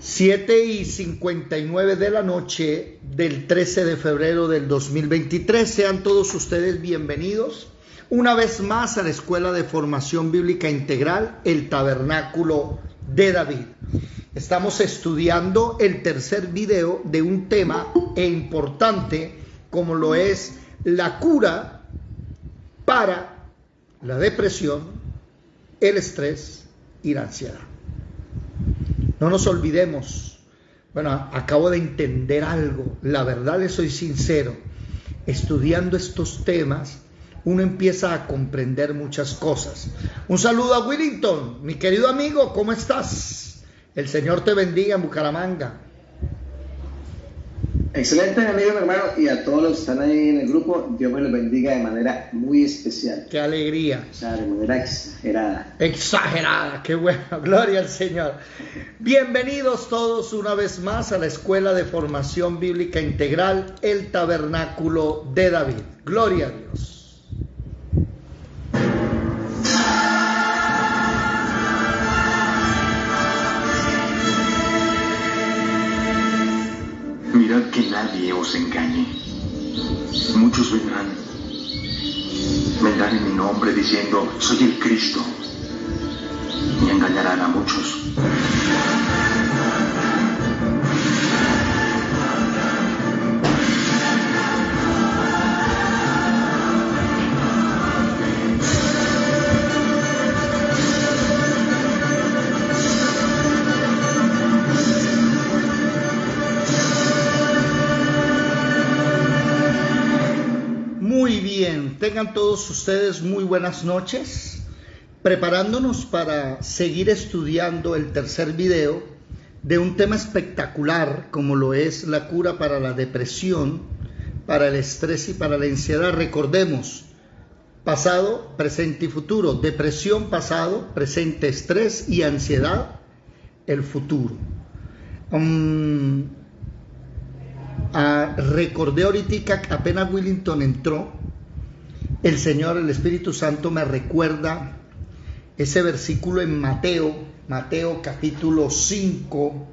7:59 de la noche del 13 de febrero del 2023. Sean todos ustedes bienvenidos una vez más a la Escuela de Formación Bíblica Integral, el Tabernáculo de David. Estamos estudiando el tercer video de un tema importante como lo es la cura para la depresión, el estrés y la ansiedad. No nos olvidemos, acabo de entender algo, la verdad les soy sincero, estudiando estos temas, uno empieza a comprender muchas cosas. Un saludo a Willington, mi querido amigo, ¿cómo estás? El Señor te bendiga en Bucaramanga. Excelente, amigo, mi hermano, y a todos los que están ahí en el grupo, Dios me los bendiga de manera muy especial. ¡Qué alegría! O sea, de manera exagerada. Exagerada, qué bueno, gloria al Señor. Bienvenidos todos una vez más a la Escuela de Formación Bíblica Integral, el Tabernáculo de David. Gloria a Dios. Mirad que nadie os engañe. Muchos vendrán en mi nombre diciendo, soy el Cristo, y engañarán a muchos. Tengan todos ustedes muy buenas noches, preparándonos para seguir estudiando el tercer video de un tema espectacular como lo es la cura para la depresión, para el estrés y para la ansiedad. Recordemos, pasado, presente y futuro. Depresión, pasado, presente, estrés y ansiedad, el futuro. Recordé ahorita que apenas Willington entró, el Señor, el Espíritu Santo me recuerda ese versículo en Mateo capítulo 5,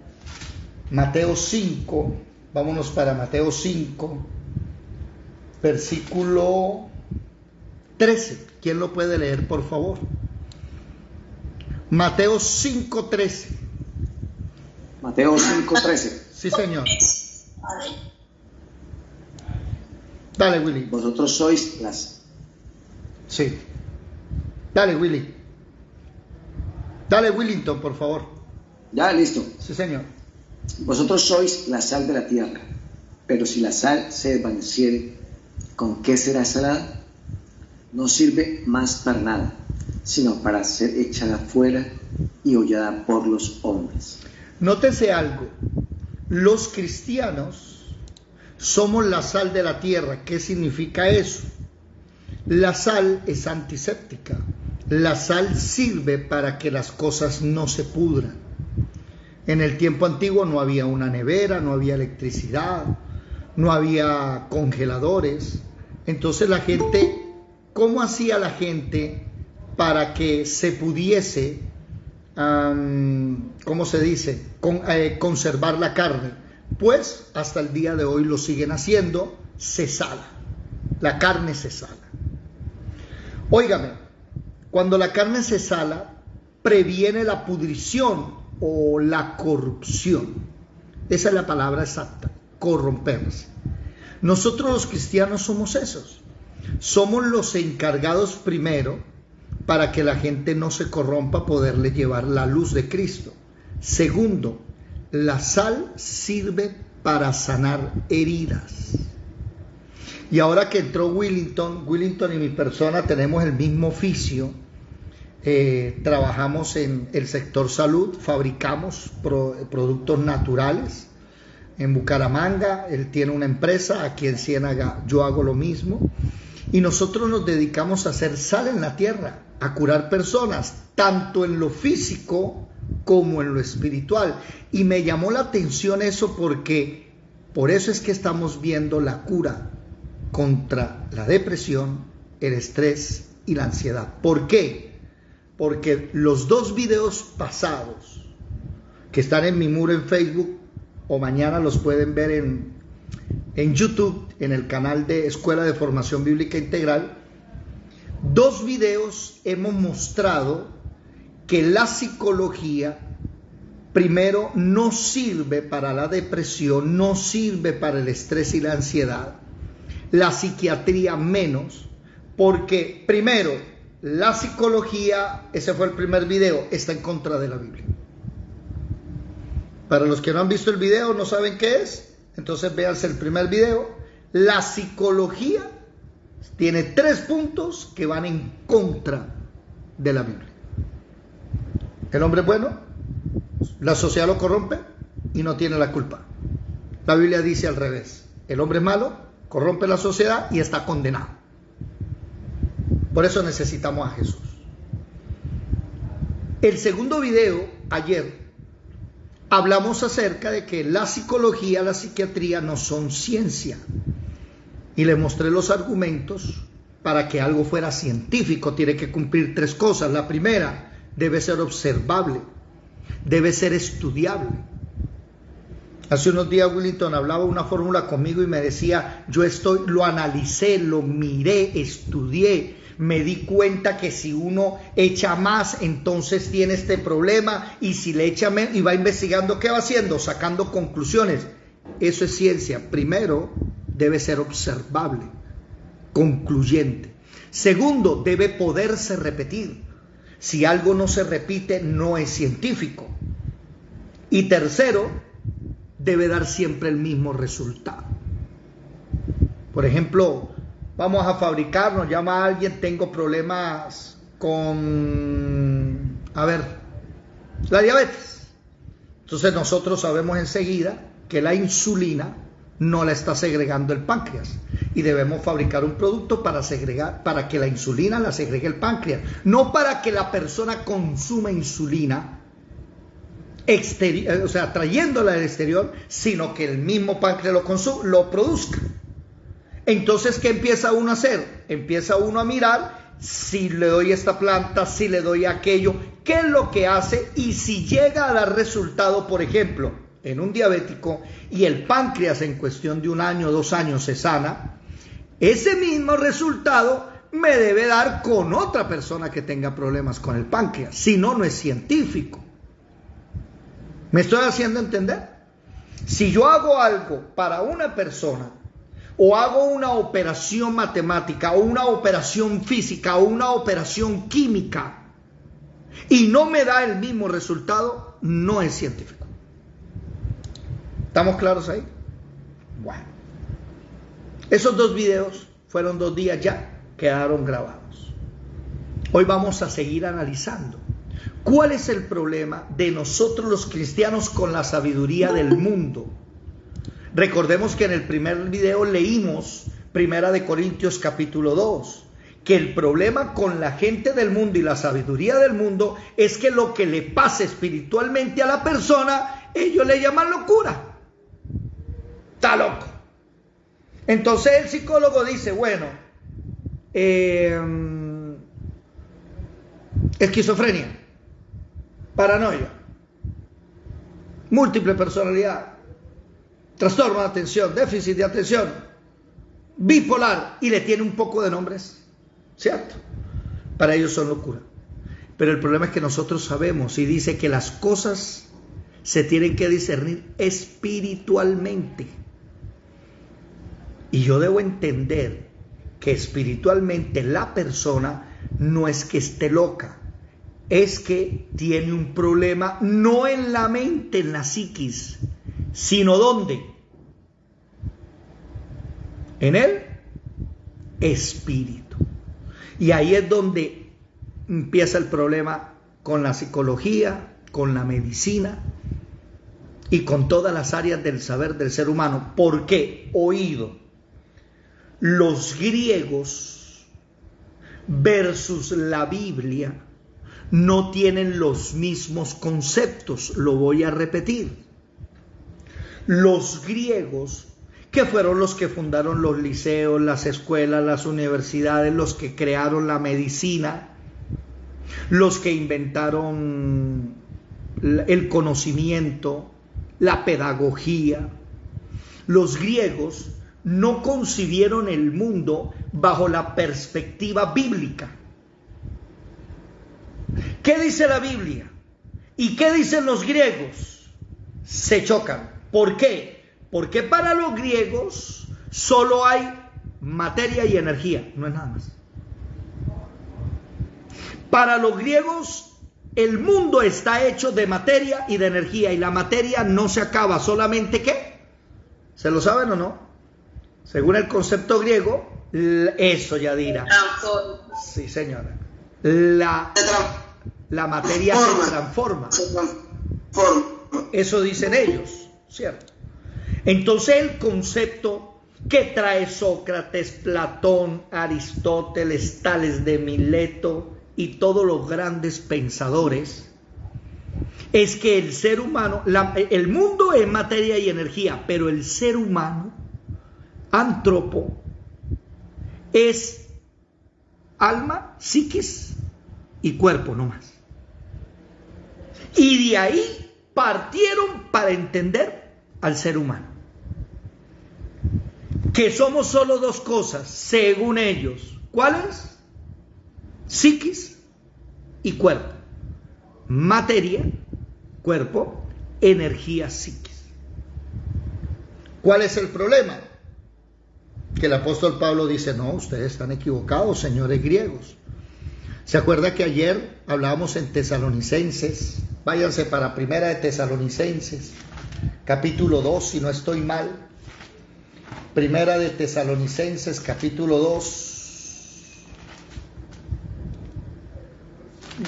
vámonos para Mateo 5, versículo 13. ¿Quién lo puede leer, por favor? Mateo 5:13. Mateo 5:13. Sí, Señor. Dale, Willy. Vosotros sois las... Sí. Dale, Willy. Dale, Willington, por favor. Ya, listo. Sí, señor. Vosotros sois la sal de la tierra, pero si la sal se desvaneciere, ¿con qué será salada? No sirve más para nada, sino para ser echada fuera y hollada por los hombres. Nótese algo. Los cristianos somos la sal de la tierra. ¿Qué significa eso? La sal es antiséptica. La sal sirve para que las cosas no se pudran. En el tiempo antiguo no había una nevera, no había electricidad, no había congeladores. Entonces la gente, ¿cómo hacía la gente para que se pudiese, conservar la carne? Pues hasta el día de hoy lo siguen haciendo, se sala. La carne se sala. Óigame, cuando la carne se sala, previene la pudrición o la corrupción. Esa es la palabra exacta, corromperse. Nosotros los cristianos somos esos. Somos los encargados primero para que la gente no se corrompa, poderle llevar la luz de Cristo. Segundo, la sal sirve para sanar heridas. Y ahora que entró Willington y mi persona tenemos el mismo oficio. Trabajamos en el sector salud, fabricamos productos naturales. En Bucaramanga, él tiene una empresa, aquí en Ciénaga yo hago lo mismo. Y nosotros nos dedicamos a hacer sal en la tierra, a curar personas, tanto en lo físico como en lo espiritual. Y me llamó la atención eso porque por eso es que estamos viendo la cura contra la depresión, el estrés y la ansiedad. ¿Por qué? Porque los dos videos pasados que están en mi muro en Facebook, o mañana los pueden ver en YouTube, en el canal de Escuela de Formación Bíblica Integral. 2 videos hemos mostrado que la psicología, primero, no sirve para la depresión, no sirve para el estrés y la ansiedad. La psiquiatría menos, porque primero, la psicología, ese fue el primer video, está en contra de la Biblia. Para los que no han visto el video, no saben qué es, entonces véanse el primer video. La psicología tiene 3 puntos que van en contra de la Biblia. El hombre es bueno, la sociedad lo corrompe y no tiene la culpa. La Biblia dice al revés: el hombre es malo, corrompe la sociedad y está condenado. Por eso necesitamos a Jesús. El segundo video, ayer, hablamos acerca de que la psicología, la psiquiatría no son ciencia. Y le mostré los argumentos. Para que algo fuera científico tiene que cumplir 3 cosas. La primera, debe ser observable, debe ser estudiable. Hace unos días Willington hablaba una fórmula conmigo y me decía, lo analicé, lo miré, estudié, me di cuenta que si uno echa más, entonces tiene este problema, y si le echa menos, y va investigando, ¿qué va haciendo? Sacando conclusiones. Eso es ciencia. Primero, debe ser observable, concluyente. Segundo, debe poderse repetir. Si algo no se repite, no es científico. Y tercero, debe dar siempre el mismo resultado. Por ejemplo, vamos a fabricar, nos llama alguien, tengo problemas con, la diabetes. Entonces nosotros sabemos enseguida que la insulina no la está segregando el páncreas, y debemos fabricar un producto para que la insulina la segregue el páncreas, no para que la persona consuma insulina trayéndola del exterior, sino que el mismo páncreas lo produzca. Entonces, ¿qué empieza uno a hacer? Empieza uno a mirar si le doy esta planta, si le doy aquello, qué es lo que hace, y si llega a dar resultado, por ejemplo, en un diabético, y el páncreas en cuestión de 1 año, 2 años se sana, ese mismo resultado me debe dar con otra persona que tenga problemas con el páncreas. Si no, no es científico. ¿Me estoy haciendo entender? Si yo hago algo para una persona, o hago una operación matemática, o una operación física, o una operación química, y no me da el mismo resultado, no es científico. ¿Estamos claros ahí? Bueno, esos 2 videos fueron 2 días ya, quedaron grabados. Hoy vamos a seguir analizando cuál es el problema de nosotros los cristianos con la sabiduría del mundo. Recordemos que en el primer video leímos 1 Corintios capítulo 2, que el problema con la gente del mundo y la sabiduría del mundo es que lo que le pasa espiritualmente a la persona, ellos le llaman locura. Está loco. Entonces el psicólogo dice, bueno, esquizofrenia, paranoia, múltiple personalidad, trastorno de atención, déficit de atención, bipolar, y le tiene un poco de nombres, ¿cierto? Para ellos son locura. Pero el problema es que nosotros sabemos, y dice que las cosas se tienen que discernir espiritualmente. Y yo debo entender que espiritualmente la persona no es que esté loca, es que tiene un problema no en la mente, en la psiquis, sino ¿dónde? En el espíritu. Y ahí es donde empieza el problema con la psicología, con la medicina y con todas las áreas del saber del ser humano. ¿Por qué? Oído. Los griegos versus la Biblia no tienen los mismos conceptos. Lo voy a repetir. Los griegos, que fueron los que fundaron los liceos, las escuelas, las universidades, los que crearon la medicina, los que inventaron el conocimiento, la pedagogía. Los griegos no concibieron el mundo bajo la perspectiva bíblica. ¿Qué dice la Biblia? ¿Y qué dicen los griegos? Se chocan. ¿Por qué? Porque para los griegos solo hay materia y energía, no es nada más. Para los griegos el mundo está hecho de materia y de energía, y la materia no se acaba, solamente ¿qué? ¿Se lo saben o no? Según el concepto griego, eso ya dirá. Sí, señora. La materia se transforma. Eso dicen ellos, ¿cierto? Entonces el concepto que trae Sócrates, Platón, Aristóteles, Tales de Mileto y todos los grandes pensadores es que el ser humano, el mundo es materia y energía, pero el ser humano, antropo, es alma, psiquis y cuerpo no más. Y de ahí partieron para entender al ser humano, que somos solo dos cosas, según ellos. ¿Cuáles? Psiquis y cuerpo. Materia, cuerpo, energía, psiquis. ¿Cuál es el problema? Que el apóstol Pablo dice, no, ustedes están equivocados, señores griegos. ¿Se acuerda que ayer hablábamos en Tesalonicenses? Váyanse para Primera de Tesalonicenses, capítulo 2, si no estoy mal. Primera de Tesalonicenses, capítulo 2.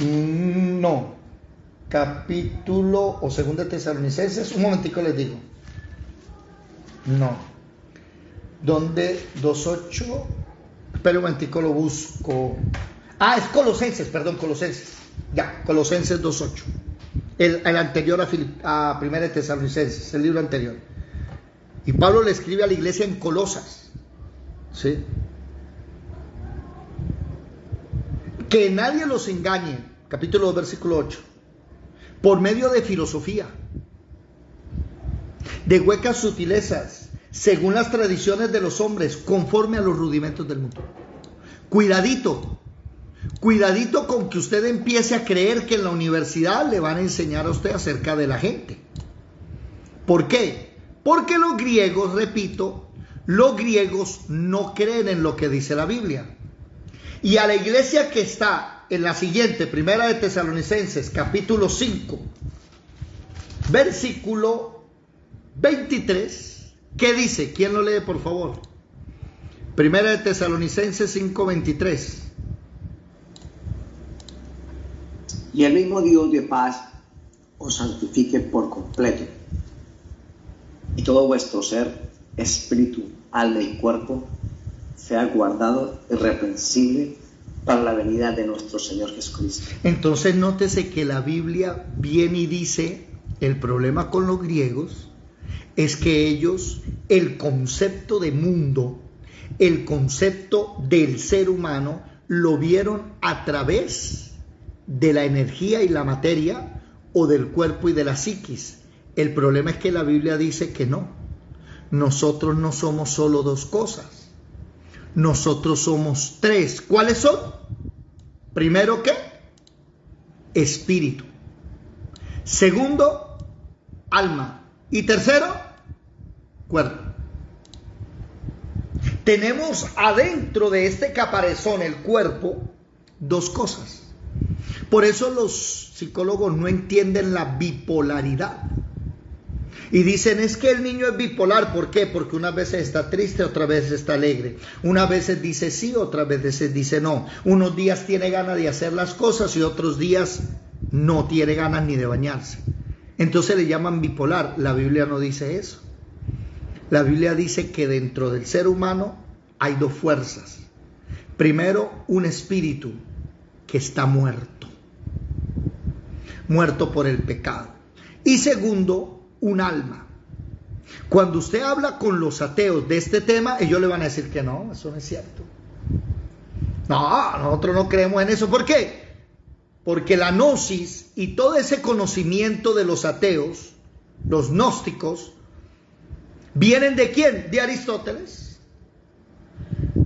No, capítulo o Segunda de Tesalonicenses, un momentico les digo. No. ¿Dónde? 2.8. Espera un momentico, lo busco. Ah, es Colosenses, perdón, Colosenses. Ya, Colosenses 2.8. El anterior a Primera de Tesalonicenses, el libro anterior. Y Pablo le escribe a la iglesia en Colosas, ¿sí? Que nadie los engañe, capítulo 2, versículo 8, por medio de filosofía, de huecas sutilezas, según las tradiciones de los hombres, conforme a los rudimentos del mundo. Cuidadito con que usted empiece a creer que en la universidad le van a enseñar a usted acerca de la gente. ¿Por qué? Porque los griegos, repito, los griegos no creen en lo que dice la Biblia. Y a la iglesia que está en la siguiente, Primera de Tesalonicenses, capítulo 5, versículo 23, ¿qué dice? ¿Quién lo lee, por favor? Primera de Tesalonicenses 5, 23. Y el mismo Dios de paz os santifique por completo, y todo vuestro ser, espíritu, alma y cuerpo sea guardado irreprensible para la venida de nuestro Señor Jesucristo. Entonces nótese que la Biblia viene y dice, el problema con los griegos es que ellos, el concepto de mundo, el concepto del ser humano, lo vieron a través de la energía y la materia, o del cuerpo y de la psiquis. El problema es que la Biblia dice que no. Nosotros no somos solo dos cosas. Nosotros somos tres. ¿Cuáles son? Primero, ¿qué? Espíritu. Segundo, alma. Y tercero, cuerpo. Tenemos adentro de este caparazón, el cuerpo, dos cosas. Por eso los psicólogos no entienden la bipolaridad. Y dicen, es que el niño es bipolar. ¿Por qué? Porque unas veces está triste, otras veces está alegre. Unas veces dice sí, otras veces dice no. Unos días tiene ganas de hacer las cosas y otros días no tiene ganas ni de bañarse. Entonces le llaman bipolar. La Biblia no dice eso. La Biblia dice que dentro del ser humano hay dos fuerzas. Primero, un espíritu que está muerto. Muerto por el pecado. Y segundo, un alma. Cuando usted habla con los ateos de este tema, ellos le van a decir que no, eso no es cierto. No, nosotros no creemos en eso. ¿Por qué? Porque la gnosis y todo ese conocimiento de los ateos, los gnósticos, ¿vienen de quién? De Aristóteles.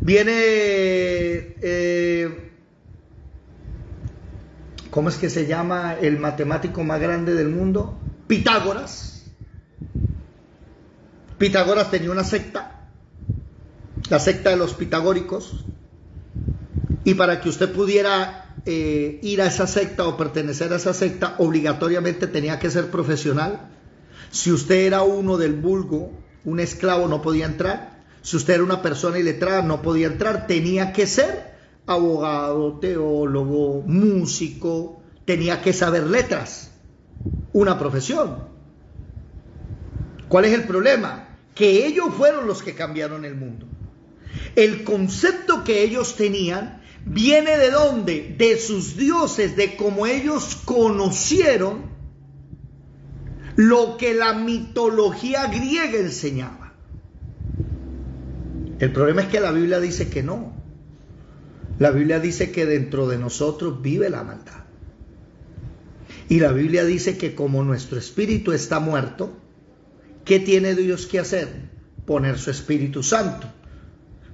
Viene, ¿cómo es que se llama el matemático más grande del mundo? Pitágoras. Pitágoras tenía una secta, la secta de los pitagóricos, y para que usted pudiera ir a esa secta o pertenecer a esa secta, obligatoriamente tenía que ser profesional. Si usted era uno del vulgo, un esclavo, no podía entrar. Si usted era una persona iletrada, no podía entrar. Tenía que ser abogado, teólogo, músico, tenía que saber letras, una profesión. ¿Cuál es el problema? Que ellos fueron los que cambiaron el mundo. El concepto que ellos tenían viene ¿de dónde? De sus dioses, de cómo ellos conocieron lo que la mitología griega enseñaba. El problema es que la Biblia dice que no. La Biblia dice que dentro de nosotros vive la maldad. Y la Biblia dice que como nuestro espíritu está muerto, ¿qué tiene Dios que hacer? Poner su Espíritu Santo.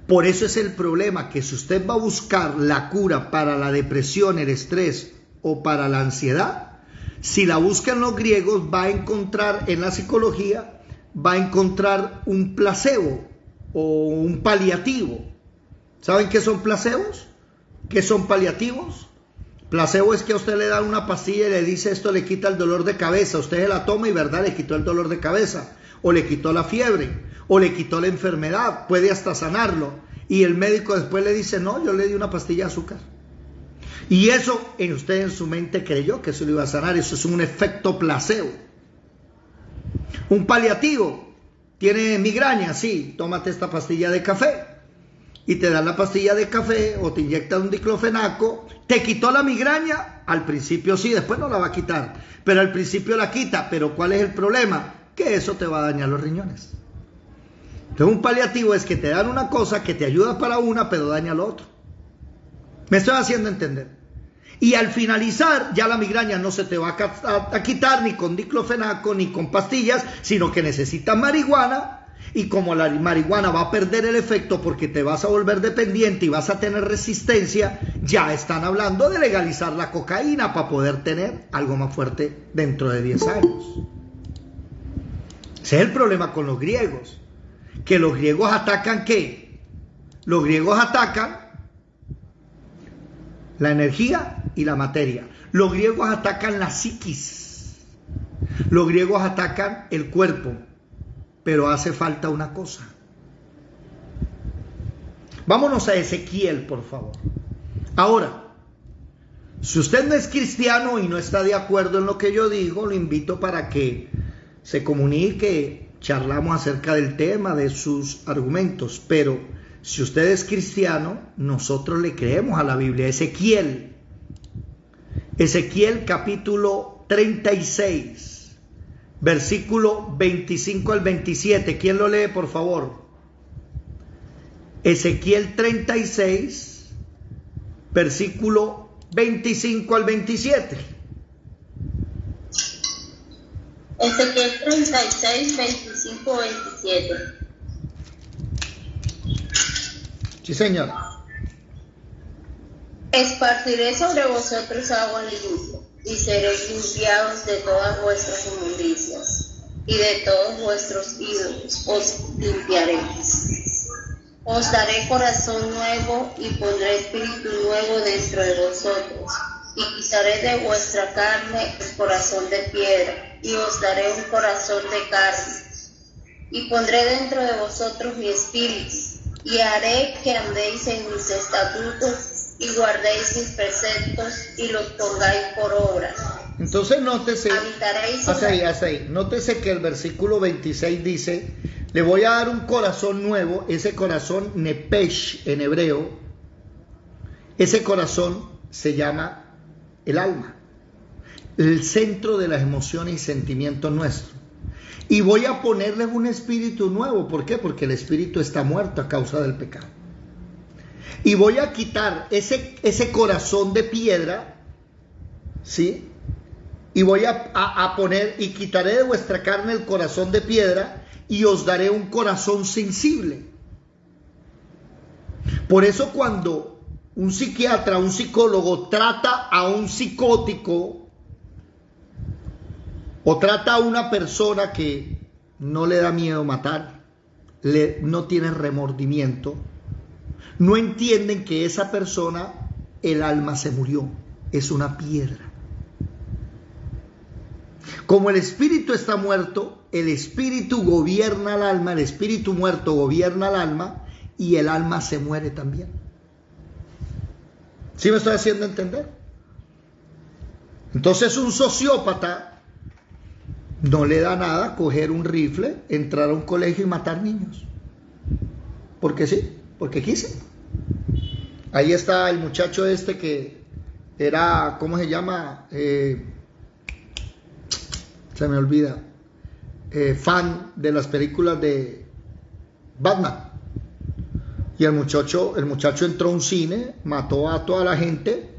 Por eso es el problema, que si usted va a buscar la cura para la depresión, el estrés o para la ansiedad, si la busca en los griegos, va a encontrar en la psicología, va a encontrar un placebo o un paliativo. ¿Saben qué son placebos? ¿Qué son paliativos? Placebo es que a usted le dan una pastilla y le dice esto le quita el dolor de cabeza. Usted se la toma y verdad le quitó el dolor de cabeza, o le quitó la fiebre, o le quitó la enfermedad, puede hasta sanarlo. Y el médico después le dice, no, yo le di una pastilla de azúcar. Y eso usted en su mente creyó que eso lo iba a sanar. Eso es un efecto placebo. Un paliativo, tiene migraña, sí, tómate esta pastilla de café. Y te dan la pastilla de café o te inyectan un diclofenaco. ¿Te quitó la migraña? Al principio sí, después no la va a quitar. Pero al principio la quita. Pero ¿cuál es el problema? Que eso te va a dañar los riñones. Entonces un paliativo es que te dan una cosa que te ayuda para una, pero daña lo otro. Me estoy haciendo entender. Y al finalizar, ya la migraña no se te va a quitar ni con diclofenaco ni con pastillas, sino que necesitas marihuana. Y como la marihuana va a perder el efecto porque te vas a volver dependiente y vas a tener resistencia, ya están hablando de legalizar la cocaína para poder tener algo más fuerte dentro de 10 años. Ese es el problema con los griegos. Que los griegos atacan ¿qué? Los griegos atacan la energía y la materia. Los griegos atacan la psiquis. Los griegos atacan el cuerpo. Pero hace falta una cosa. Vámonos a Ezequiel, por favor. Ahora, si usted no es cristiano y no está de acuerdo en lo que yo digo, lo invito para que se comunique, charlamos acerca del tema, de sus argumentos. Pero si usted es cristiano, nosotros le creemos a la Biblia. Ezequiel capítulo 36. Versículo 25 al 27. ¿Quién lo lee, por favor? Ezequiel 36, versículo 25 al 27. Ezequiel 36, 25, 27. Sí, señor. Esparciré sobre vosotros agua limpia, y seréis limpiados de todas vuestras inmundicias, y de todos vuestros ídolos os limpiaré. Os daré corazón nuevo, y pondré espíritu nuevo dentro de vosotros, y quitaré de vuestra carne el corazón de piedra, y os daré un corazón de carne. Y pondré dentro de vosotros mi espíritu, y haré que andéis en mis estatutos, y guardéis mis preceptos y los pongáis por obra. Entonces nótese, hasta ahí. Nótese que el versículo 26 dice, le voy a dar un corazón nuevo. Ese corazón, nepesh en hebreo, ese corazón se llama el alma, el centro de las emociones y sentimientos nuestros. Y voy a ponerles un espíritu nuevo. ¿Por qué? Porque el espíritu está muerto a causa del pecado. Y voy a quitar ese corazón de piedra ¿sí? Y voy a poner, y quitaré de vuestra carne el corazón de piedra, y os daré un corazón sensible. Por eso cuando un psiquiatra, un psicólogo trata a un psicótico, o trata a una persona que no le da miedo matar, no tiene remordimiento, no entienden que esa persona, el alma se murió, es una piedra. Como el espíritu está muerto, el espíritu gobierna el alma, el espíritu muerto gobierna el alma, y el alma se muere también. ¿Sí me estoy haciendo entender? Entonces un sociópata no le da nada coger un rifle, entrar a un colegio y matar niños. Porque sí, porque quise. Ahí está el muchacho este que era, ¿cómo se llama? Se me olvida. Fan de las películas de Batman. Y el muchacho entró a un cine, mató a toda la gente,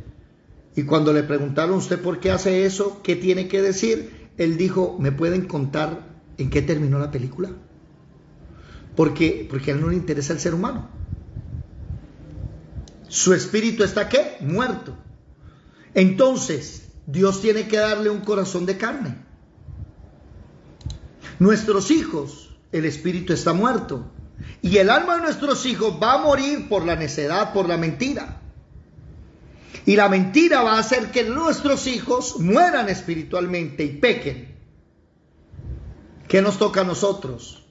y cuando le preguntaron, ¿usted por qué hace eso? ¿Qué tiene que decir? Él dijo, ¿me pueden contar en qué terminó la película? Porque a él no le interesa el ser humano. Su espíritu está, ¿qué? Muerto. Entonces, Dios tiene que darle un corazón de carne. Nuestros hijos, el espíritu está muerto. Y el alma de nuestros hijos va a morir por la necedad, por la mentira. Y la mentira va a hacer que nuestros hijos mueran espiritualmente y pequen. ¿Qué nos toca a nosotros?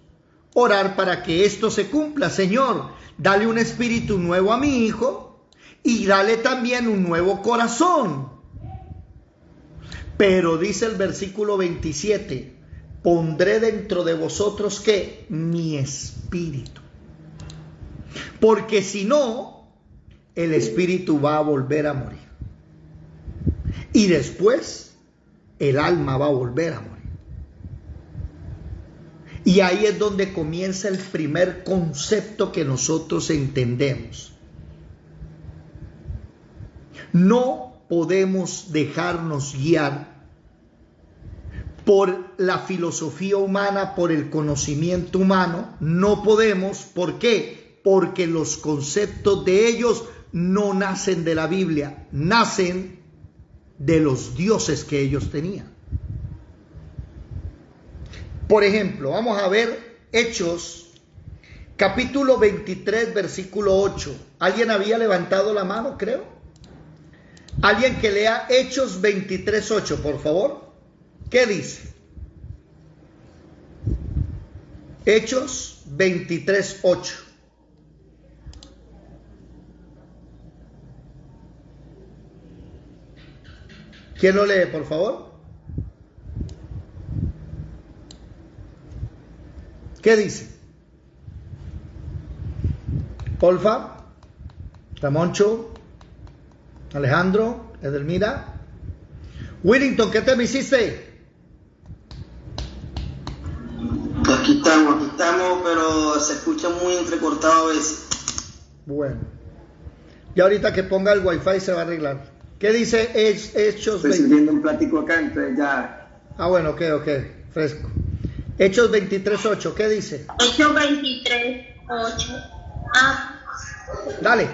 Orar para que esto se cumpla. Señor, dale un espíritu nuevo a mi hijo y dale también un nuevo corazón. Pero dice el versículo 27, pondré dentro de vosotros, ¿qué? Mi espíritu. Porque si no, el espíritu va a volver a morir. Y después, el alma va a volver a morir. Y ahí es donde comienza el primer concepto que nosotros entendemos. No podemos dejarnos guiar por la filosofía humana, por el conocimiento humano. No podemos. ¿Por qué? Porque los conceptos de ellos no nacen de la Biblia, nacen de los dioses que ellos tenían. Por ejemplo, vamos a ver Hechos, capítulo 23, versículo 8. ¿Alguien había levantado la mano, creo? Alguien que lea Hechos 23, 8, por favor. ¿Qué dice? Hechos 23, 8. ¿Quién lo lee, por favor? ¿Qué dice? Olfa, Ramoncho, Alejandro, Edelmira. Willington, ¿qué te me hiciste? Aquí estamos, pero se escucha muy entrecortado a veces. Bueno, ya ahorita que ponga el wifi se va a arreglar. ¿Qué dice Hechos? Estoy sirviendo un plático acá, entonces ya. Ah, bueno, ok, fresco. Hechos 23:8, ¿qué dice? Hechos 23:8. Dale.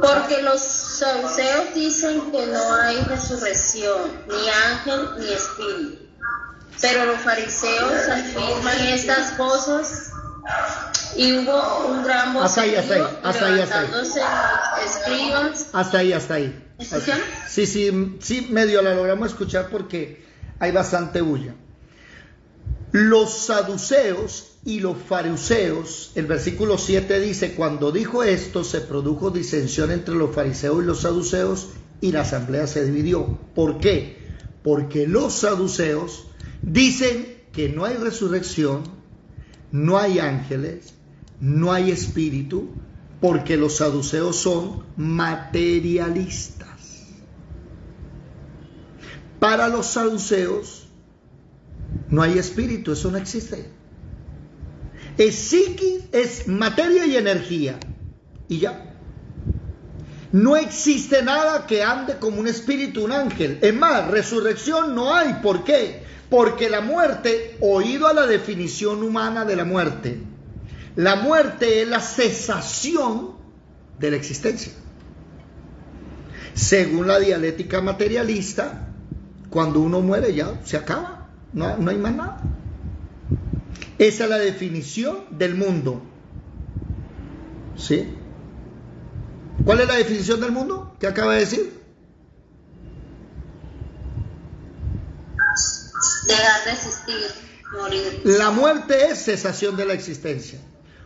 Porque los saduceos dicen que no hay resurrección, ni ángel, ni espíritu. Pero los fariseos afirman estas cosas, y hubo un gran vocerío levantándose los escribas. Hasta ahí. ¿Escuchan? Sí, medio la logramos escuchar porque hay bastante bulla. Los saduceos y los fariseos, el versículo 7 dice, cuando dijo esto se produjo disensión entre los fariseos y los saduceos y la asamblea se dividió. ¿Por qué? Porque los saduceos dicen que no hay resurrección, no hay ángeles, no hay espíritu, porque los saduceos son materialistas. Para los saduceos no hay espíritu, eso no existe. Es psiquis, es materia y energía, y ya. No existe nada que ande como un espíritu, un ángel. Es más, resurrección no hay. ¿Por qué? Porque la muerte, oído a la definición humana de la muerte es la cesación de la existencia. Según la dialéctica materialista, cuando uno muere ya se acaba, no hay más nada. Esa es la definición del mundo. ¿Sí? ¿Cuál es la definición del mundo? ¿Qué acaba de decir? Dejar de existir, morir. La muerte es cesación de la existencia.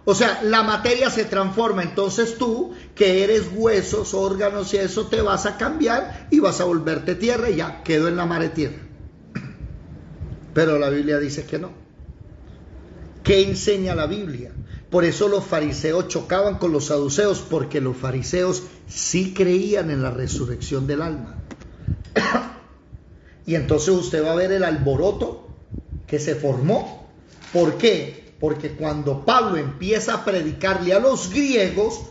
O sea, la materia se transforma. Entonces tú, que eres huesos, órganos y eso, te vas a cambiar y vas a volverte tierra y ya, quedó en la madre tierra. Pero la Biblia dice que no. ¿Qué enseña la Biblia? Por eso los fariseos chocaban con los saduceos, porque los fariseos sí creían en la resurrección del alma. Y entonces usted va a ver el alboroto que se formó. ¿Por qué? Porque cuando Pablo empieza a predicarle a los griegos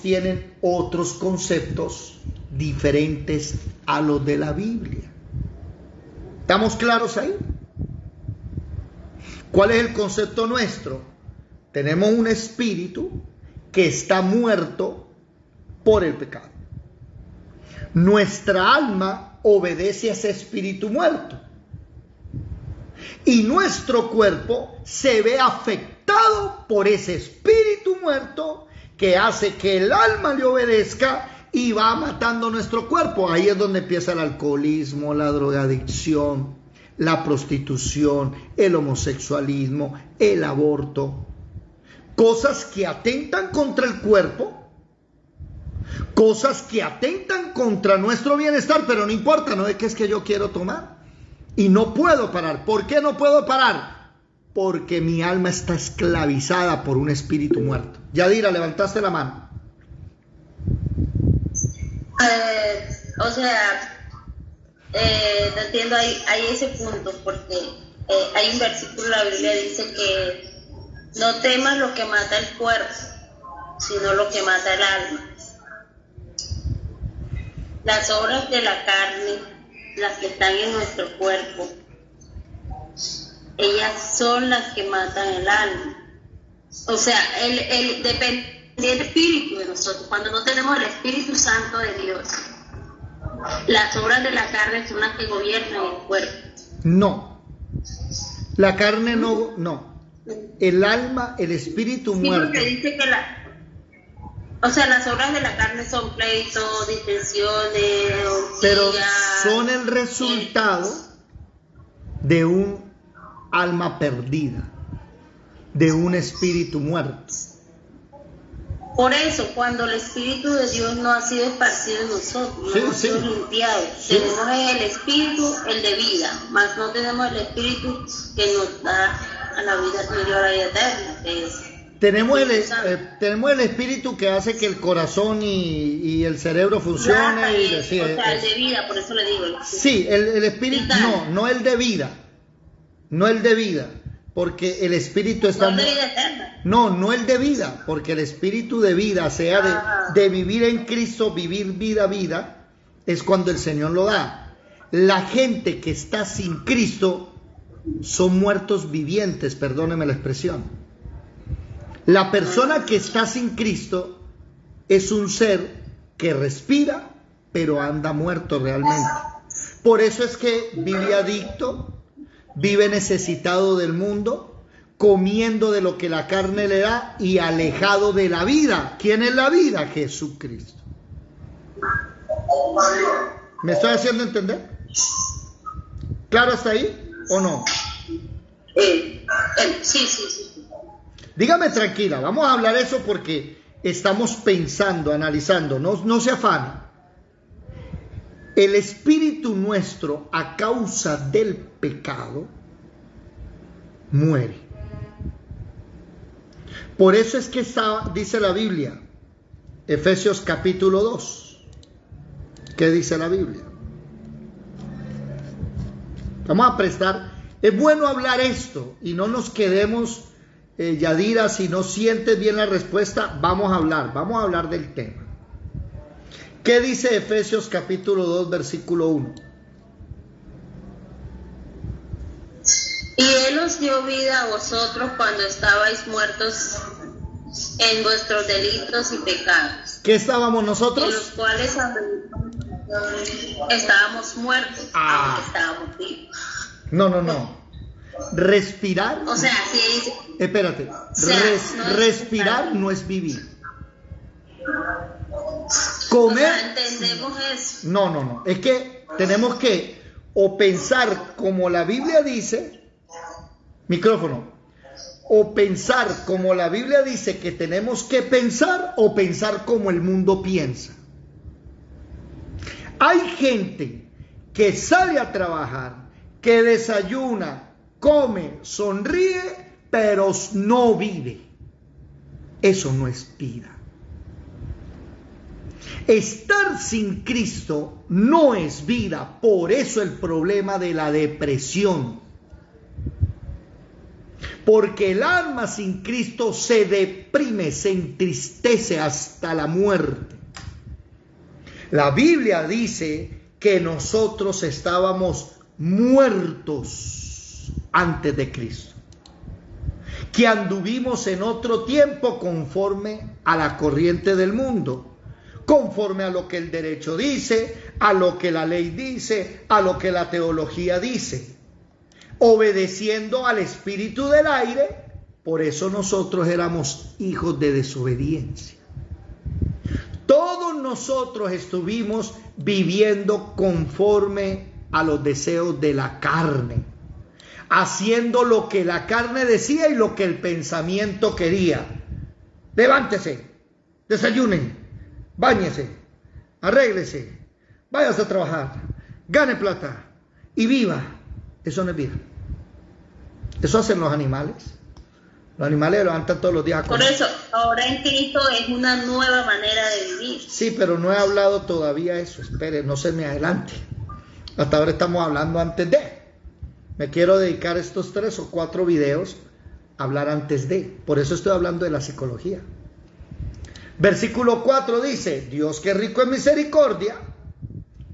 tienen otros conceptos diferentes a los de la Biblia. ¿Estamos claros ahí? ¿Cuál es el concepto nuestro? Tenemos un espíritu que está muerto por el pecado. Nuestra alma obedece a ese espíritu muerto. Y nuestro cuerpo se ve afectado por ese espíritu muerto que hace que el alma le obedezca y va matando nuestro cuerpo. Ahí es donde empieza el alcoholismo, la drogadicción, la prostitución, el homosexualismo, el aborto. Cosas que atentan contra el cuerpo, cosas que atentan contra nuestro bienestar, pero no importa, no es que yo quiero tomar y no puedo parar. ¿Por qué no puedo parar? Porque mi alma está esclavizada por un espíritu muerto. Yadira, levantaste la mano. No entiendo ahí ese punto, porque hay un versículo en la Biblia que dice que no temas lo que mata el cuerpo, sino lo que mata el alma. Las obras de la carne, las que están en nuestro cuerpo, ellas son las que matan el alma. O sea, depende del espíritu de nosotros. Cuando no tenemos el Espíritu Santo de Dios, las obras de la carne son las que gobiernan el cuerpo. No, la carne no. El alma, el espíritu muerto. Porque dice que las obras de la carne son pleitos, disensiones, pero son el resultado de un alma perdida, de un espíritu muerto. Por eso, cuando el Espíritu de Dios no ha sido esparcido en nosotros, no hemos sido limpiados, tenemos el Espíritu, el de vida, mas no tenemos el Espíritu que nos da a la vida superior, a la vida eterna, que es tenemos el espíritu que hace que el corazón y el cerebro funcione. El de vida, por eso le digo. Sí, el espíritu, no el de vida. No el de vida, porque el espíritu está... No el de vida eterna. No el de vida, porque el espíritu de vida, sea de vivir en Cristo, vivir vida, es cuando el Señor lo da. La gente que está sin Cristo son muertos vivientes, perdóneme la expresión. La persona que está sin Cristo es un ser que respira, pero anda muerto realmente. Por eso es que vive adicto, vive necesitado del mundo, comiendo de lo que la carne le da y alejado de la vida. ¿Quién es la vida? Jesucristo. ¿Me estoy haciendo entender? ¿Claro hasta ahí o no? Sí. Dígame tranquila, vamos a hablar eso porque estamos pensando, analizando, no se afane. El espíritu nuestro, a causa del pecado, muere. Por eso es que dice la Biblia, Efesios capítulo 2. ¿Qué dice la Biblia? Vamos a prestar. Es bueno hablar esto y no nos quedemos... Yadira, si no sientes bien la respuesta, vamos a hablar del tema. ¿Qué dice Efesios capítulo 2, versículo 1? Y Él os dio vida a vosotros cuando estabais muertos en vuestros delitos y pecados, ¿Qué estábamos en nosotros? los cuales estábamos muertos, aunque estábamos vivos. No. Respirar. O sea, sí dice. Espérate. sea, no es Respirar no es vivir. O Comer. sea, entendemos eso. No. Es que tenemos que o pensar como la Biblia dice. Micrófono. O pensar como la Biblia dice que tenemos que pensar, o pensar como el mundo piensa. Hay gente que sale a trabajar, que desayuna, come, sonríe, pero no vive. Eso no es vida. Estar sin Cristo no es vida. Por eso el problema de la depresión. Porque el alma sin Cristo se deprime, se entristece hasta la muerte. La Biblia dice que nosotros estábamos muertos antes de Cristo, que anduvimos en otro tiempo conforme a la corriente del mundo, conforme a lo que el derecho dice, a lo que la ley dice, a lo que la teología dice, obedeciendo al espíritu del aire. Por eso nosotros éramos hijos de desobediencia. Todos nosotros estuvimos viviendo conforme a los deseos de la carne, haciendo lo que la carne decía y lo que el pensamiento quería. Levántese, desayune, báñese, arréglese, váyase a trabajar, gane plata y viva. Eso no es vida. Eso hacen los animales. Los animales se levantan todos los días a comer. Por eso, ahora en Cristo es una nueva manera de vivir. Sí, pero no he hablado todavía eso. Espere, no se me adelante. Hasta ahora estamos hablando antes de. Me quiero dedicar estos 3 o 4 videos a hablar antes de. Por eso estoy hablando de la psicología. Versículo 4 dice: Dios, que es rico en misericordia,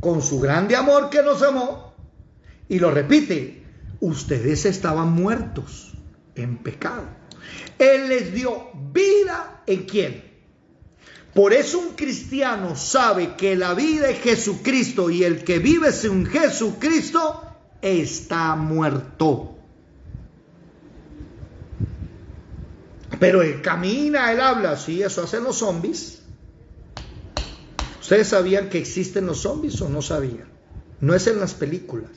con su grande amor que nos amó. Y lo repite: ustedes estaban muertos en pecado. Él les dio vida ¿en quién? Por eso un cristiano sabe que la vida es Jesucristo, y el que vive sin Jesucristo está muerto. Pero él camina, él habla. Sí, eso hacen los zombies. ¿Ustedes sabían que existen los zombies o no sabían? No es en las películas.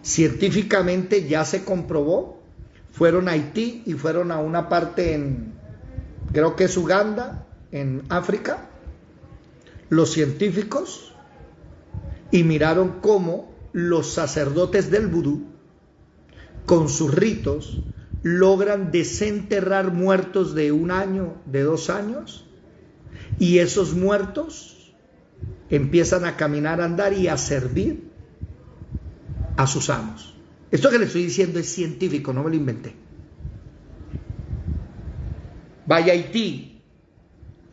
Científicamente ya se comprobó. Fueron a Haití y fueron a una parte en, creo que es Uganda, en África, los científicos, y miraron cómo los sacerdotes del vudú, con sus ritos, logran desenterrar muertos de 1 año, de 2 años, y esos muertos empiezan a caminar, a andar y a servir a sus amos. Esto que le estoy diciendo es científico, no me lo inventé. Vaya a Haití,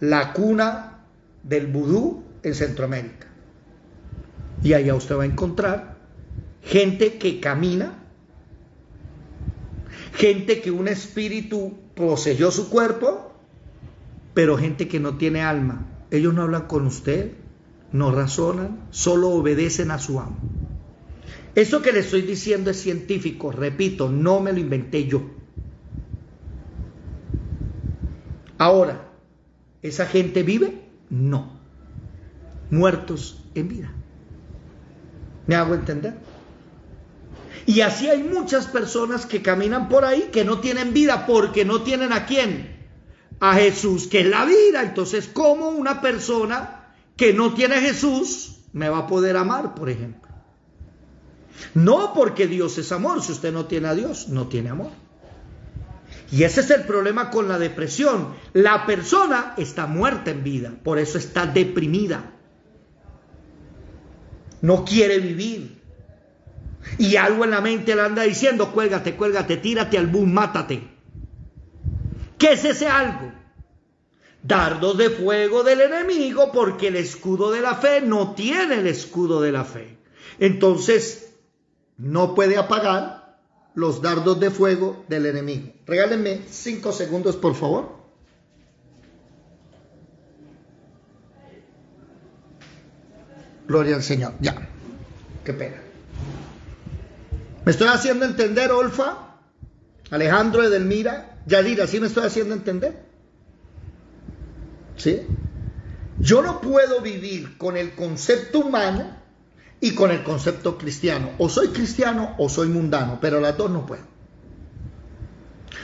la cuna del vudú en Centroamérica, y allá usted va a encontrar gente que camina, gente que un espíritu poseyó su cuerpo, pero gente que no tiene alma. Ellos no hablan con usted, no razonan, solo obedecen a su amo. Eso que le estoy diciendo es científico, repito, no me lo inventé yo. Ahora, ¿esa gente vive? No. Muertos en vida. ¿Me hago entender? Y así hay muchas personas que caminan por ahí que no tienen vida porque no tienen ¿a quién? A Jesús, que es la vida. Entonces, ¿cómo una persona que no tiene a Jesús me va a poder amar, por ejemplo? No, porque Dios es amor. Si usted no tiene a Dios, no tiene amor. Y ese es el problema con la depresión. La persona está muerta en vida, por eso está deprimida. No quiere vivir. Y algo en la mente le anda diciendo: cuélgate, cuélgate, tírate al boom, mátate. ¿Qué es ese algo? dardos de fuego del enemigo, porque el escudo de la fe no tiene el escudo de la fe. Entonces, no puede apagar los dardos de fuego del enemigo. Regálenme 5 segundos, por favor. Gloria al Señor. Ya. Qué pena. ¿Me estoy haciendo entender, Olfa? Alejandro, Edelmira, Yadira, ¿sí me estoy haciendo entender? ¿Sí? Yo no puedo vivir con el concepto humano y con el concepto cristiano. O soy cristiano o soy mundano, pero las dos no puedo.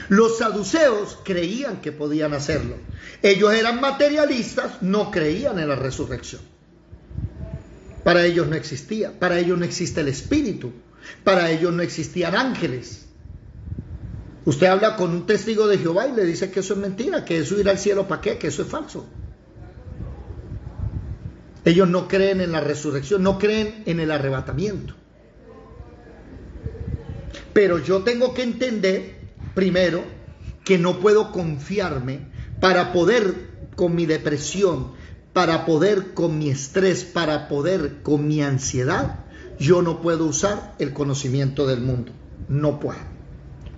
Los saduceos creían que podían hacerlo. Ellos eran materialistas, no creían en la resurrección. Para ellos no existía, para ellos no existe el espíritu, para ellos no existían ángeles. Usted habla con un testigo de Jehová y le dice que eso es mentira, que eso ir al cielo ¿para qué? Que eso es falso. Ellos no creen en la resurrección, no creen en el arrebatamiento. Pero yo tengo que entender, primero, que no puedo confiarme para poder con mi depresión, para poder con mi estrés, para poder con mi ansiedad. Yo no puedo usar el conocimiento del mundo. No puedo.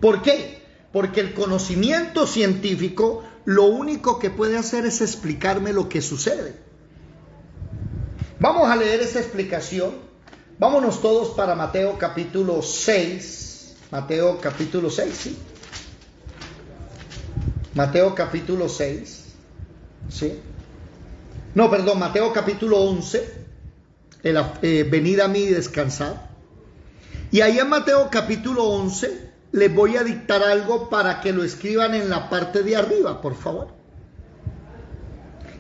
¿Por qué? Porque el conocimiento científico lo único que puede hacer es explicarme lo que sucede. Vamos a leer esa explicación. Vámonos todos para Mateo capítulo 6. Mateo capítulo 6, ¿sí? Mateo capítulo 6. ¿Sí? No, perdón, Mateo capítulo 11. Venid a mí y descansad. Y ahí en Mateo capítulo 11 les voy a dictar algo para que lo escriban en la parte de arriba, por favor.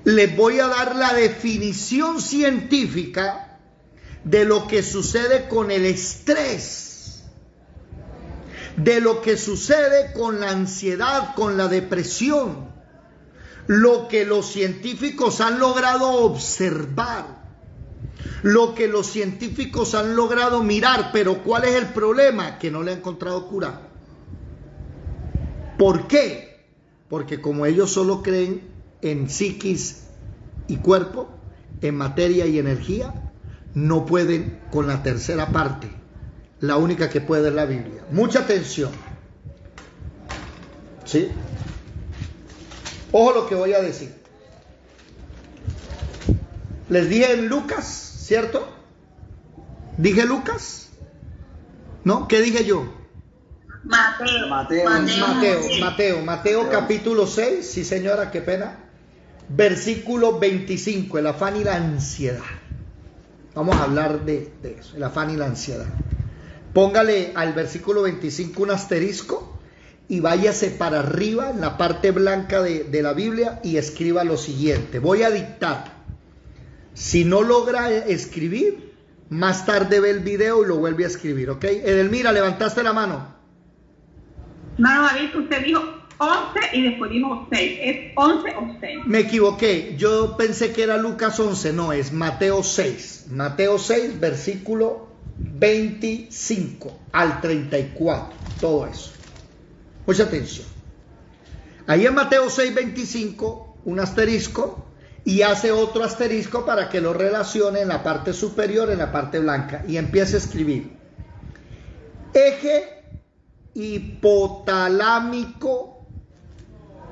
Les voy a dar la definición científica de lo que sucede con el estrés, de lo que sucede con la ansiedad, con la depresión, lo que los científicos han logrado observar, lo que los científicos han logrado mirar. Pero ¿cuál es el problema? Que no le han encontrado cura. ¿Por qué? Porque como ellos solo creen en psiquis y cuerpo, en materia y energía, no pueden con la tercera parte. La única que puede es la Biblia. Mucha atención. ¿Sí? Ojo lo que voy a decir. Les dije en Lucas, ¿cierto? ¿Dije Lucas? ¿No? ¿Qué dije yo? Mateo capítulo 6, sí señora, qué pena. Versículo 25, el afán y la ansiedad. Vamos a hablar de eso, el afán y la ansiedad. Póngale al versículo 25 un asterisco y váyase para arriba en la parte blanca de la Biblia y escriba lo siguiente. Voy a dictar. Si no logra escribir, más tarde ve el video y lo vuelve a escribir, ¿ok? Edelmira, ¿levantaste la mano? No, David, usted dijo 11 y después dijo 6. ¿Es 11 o 6? Me equivoqué. Yo pensé que era Lucas 11. No, es Mateo 6. Mateo 6, versículo 25 al 34. Todo eso. Mucha atención. Ahí en Mateo 6, 25, un asterisco. Y hace otro asterisco para que lo relacione en la parte superior, en la parte blanca. Y empieza a escribir. Eje hipotalámico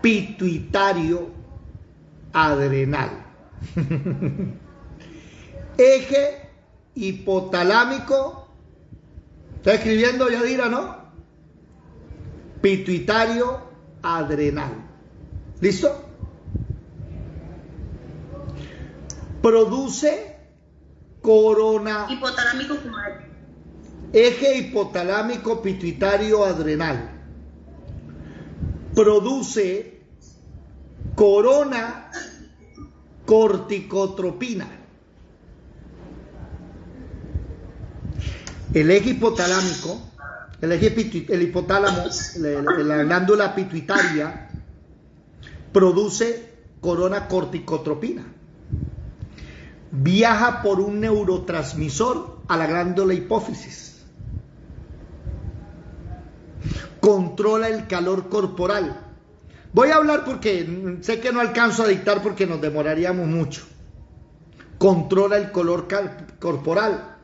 pituitario adrenal. Eje hipotalámico. ¿Está escribiendo, Yadira, no? Pituitario adrenal. ¿Listo? Produce corona. Hipotalámico como Eje hipotalámico pituitario adrenal. Produce corona corticotropina. El eje hipotalámico, el hipotálamo, la glándula pituitaria, produce corona corticotropina. Viaja por un neurotransmisor a la glándula hipófisis. Controla el calor corporal, Voy a hablar porque sé que no alcanzo a dictar porque nos demoraríamos mucho. Controla el color corporal,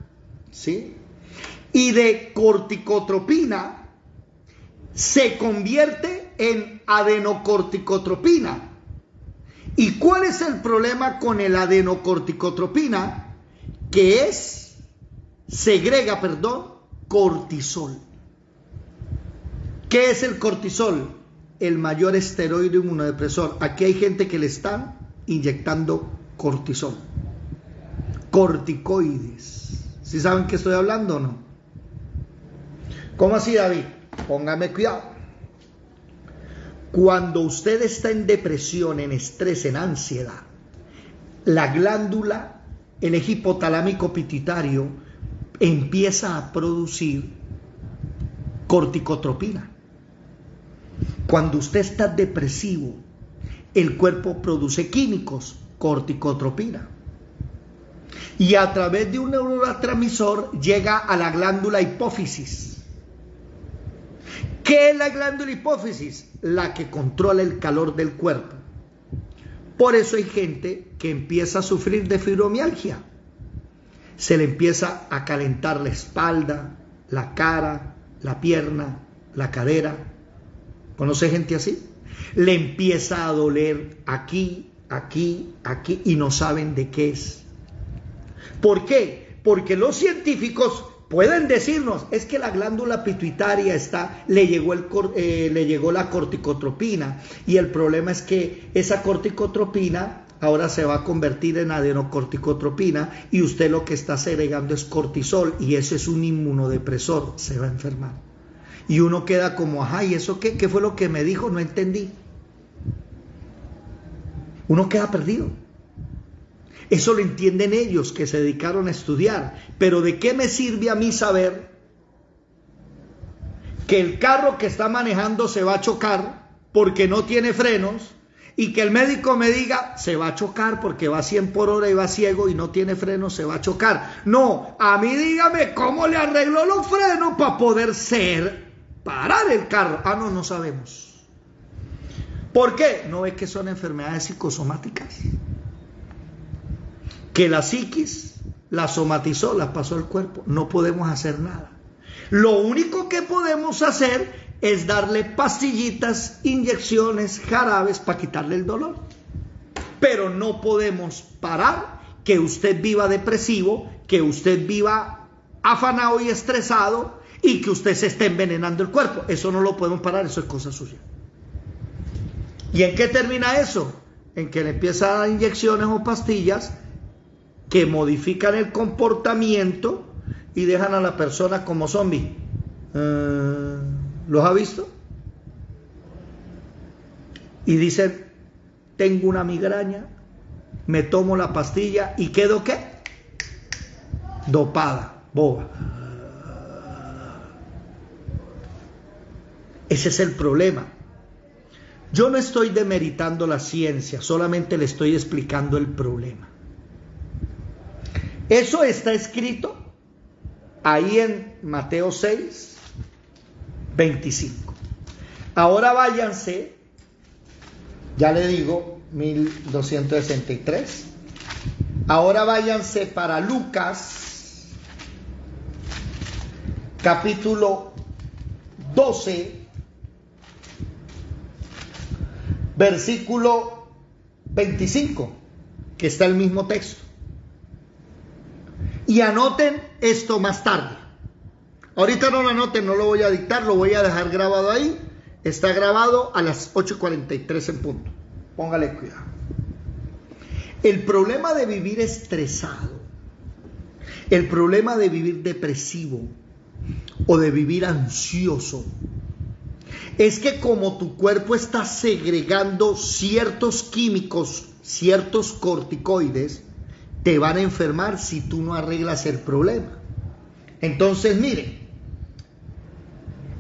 ¿sí? Y de corticotropina se convierte en adenocorticotropina. ¿Y cuál es el problema con el adenocorticotropina? Que segrega cortisol. ¿Qué es el cortisol? El mayor esteroide inmunodepresor. Aquí hay gente que le están inyectando cortisol, corticoides. ¿Sí saben qué estoy hablando o no? ¿Cómo así, David? Póngame cuidado. Cuando usted está en depresión, en estrés, en ansiedad, la glándula, el eje hipotalámico pituitario, empieza a producir corticotropina. Cuando usted está depresivo, el cuerpo produce químicos, corticotropina. Y a través de un neurotransmisor llega a la glándula hipófisis. ¿Qué es la glándula hipófisis? La que controla el calor del cuerpo. Por eso hay gente que empieza a sufrir de fibromialgia. Se le empieza a calentar la espalda, la cara, la pierna, la cadera. ¿Conoce gente así? Le empieza a doler aquí, aquí, aquí y no saben de qué es. ¿Por qué? Porque los científicos pueden decirnos, es que la glándula pituitaria le llegó la corticotropina y el problema es que esa corticotropina ahora se va a convertir en adenocorticotropina y usted lo que está segregando es cortisol y eso es un inmunodepresor, se va a enfermar. Y uno queda como, ajá, ¿y eso qué? ¿Qué fue lo que me dijo? No entendí. Uno queda perdido. Eso lo entienden ellos que se dedicaron a estudiar. Pero ¿de qué me sirve a mí saber que el carro que está manejando se va a chocar porque no tiene frenos y que el médico me diga se va a chocar porque va a 100 por hora y va ciego y no tiene frenos, se va a chocar? No, a mí dígame cómo le arregló los frenos para poder parar el carro. Ah, no sabemos. ¿Por qué? ¿No ve que son enfermedades psicosomáticas? Que la psiquis la somatizó, la pasó al cuerpo. No podemos hacer nada. Lo único que podemos hacer es darle pastillitas, inyecciones, jarabes para quitarle el dolor. Pero no podemos parar que usted viva depresivo, que usted viva afanado y estresado y que usted se esté envenenando el cuerpo. Eso no lo podemos parar, eso es cosa suya. ¿Y en qué termina eso? En que le empieza a dar inyecciones o pastillas que modifican el comportamiento y dejan a la persona como zombie. ¿Los ha visto? Y dicen, tengo una migraña, me tomo la pastilla y quedo ¿qué? Dopada, boba. Ese es el problema. Yo no estoy demeritando la ciencia, solamente le estoy explicando el problema. Eso está escrito ahí en Mateo 6, 25. Ahora váyanse, ya le digo, 1263. Ahora váyanse para Lucas, capítulo 12, versículo 25, que está el mismo texto. Y anoten esto más tarde. Ahorita no lo anoten, no lo voy a dictar, lo voy a dejar grabado ahí. Está grabado a las 8:43 en punto. Póngale cuidado. El problema de vivir estresado, el problema de vivir depresivo o de vivir ansioso, es que como tu cuerpo está segregando ciertos químicos, ciertos corticoides, te van a enfermar si tú no arreglas el problema. Entonces, mire,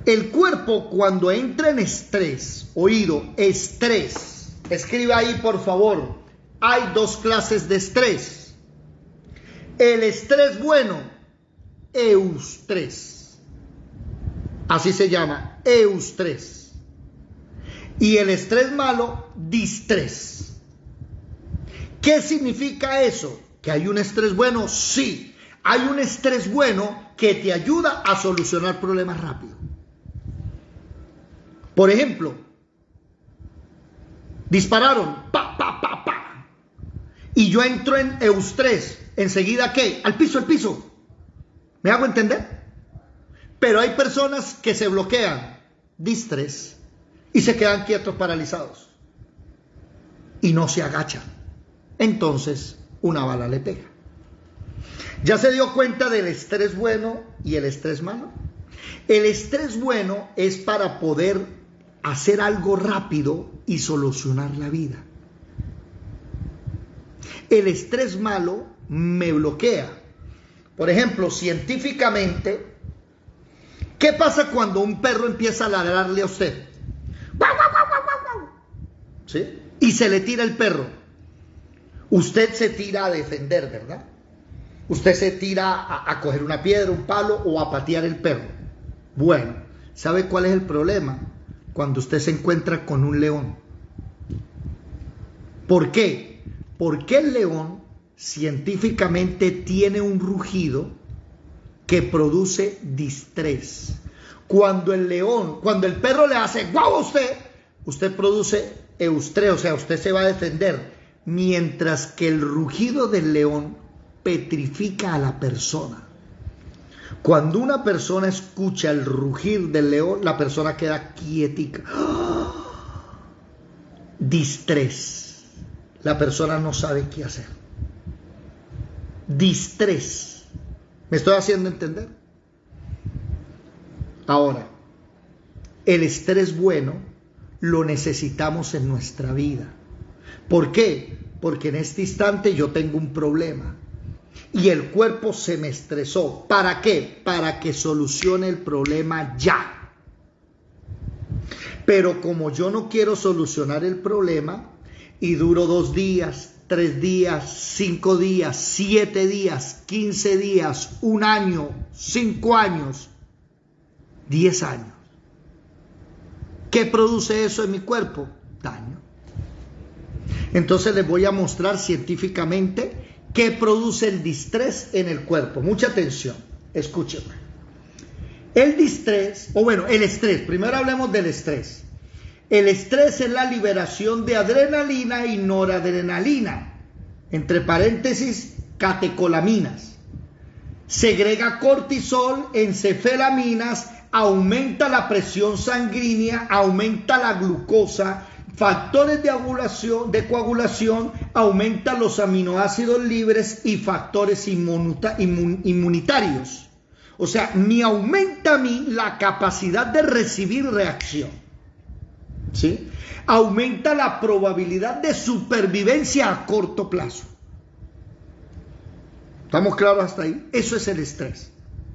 el cuerpo cuando entra en estrés, oído, estrés, escriba ahí por favor, hay dos clases de estrés. El estrés bueno, eustrés, así se llama, eustrés. Y el estrés malo, distrés. ¿Qué significa eso? ¿Que hay un estrés bueno? Sí. Hay un estrés bueno que te ayuda a solucionar problemas rápido. Por ejemplo, dispararon, pa, pa, pa, pa. Y yo entro en eustrés. ¿Enseguida qué? Al piso, al piso. ¿Me hago entender? Pero hay personas que se bloquean, distrés, y se quedan quietos, paralizados. Y no se agachan. Entonces, una bala le pega. ¿Ya se dio cuenta del estrés bueno y el estrés malo? El estrés bueno es para poder hacer algo rápido y solucionar la vida. El estrés malo me bloquea. Por ejemplo, científicamente, ¿qué pasa cuando un perro empieza a ladrarle a usted? ¿Sí? Y se le tira el perro. Usted se tira a defender, ¿verdad? Usted se tira a coger una piedra, un palo o a patear el perro. Bueno, ¿sabe cuál es el problema? Cuando usted se encuentra con un león. ¿Por qué? Porque el león científicamente tiene un rugido que produce distrés. Cuando el perro le hace guau a usted produce eustrés, o sea, usted se va a defender, mientras que el rugido del león petrifica a la persona. Cuando una persona escucha el rugir del león, la persona queda quietica. Distrés. La persona no sabe qué hacer. Distrés. ¿Me estoy haciendo entender? Ahora, el estrés bueno lo necesitamos en nuestra vida. ¿Por qué? Porque en este instante yo tengo un problema y el cuerpo se me estresó. ¿Para qué? Para que solucione el problema ya. Pero como yo no quiero solucionar el problema y duro 2 días, 3 días, 5 días, 7 días, 15 días, 1 año, 5 años, 10 años. ¿Qué produce eso en mi cuerpo? Daño. Entonces les voy a mostrar científicamente qué produce el distrés en el cuerpo. Mucha atención, escúchenme. El distrés, el estrés, primero hablemos del estrés. El estrés es la liberación de adrenalina y noradrenalina, entre paréntesis, catecolaminas. Segrega cortisol, encefalaminas, aumenta la presión sanguínea, aumenta la glucosa, factores de coagulación, aumenta los aminoácidos libres y factores inmunitarios. O sea, me aumenta a mí la capacidad de recibir reacción. ¿Sí? Aumenta la probabilidad de supervivencia a corto plazo. ¿Estamos claros hasta ahí? Eso es el estrés.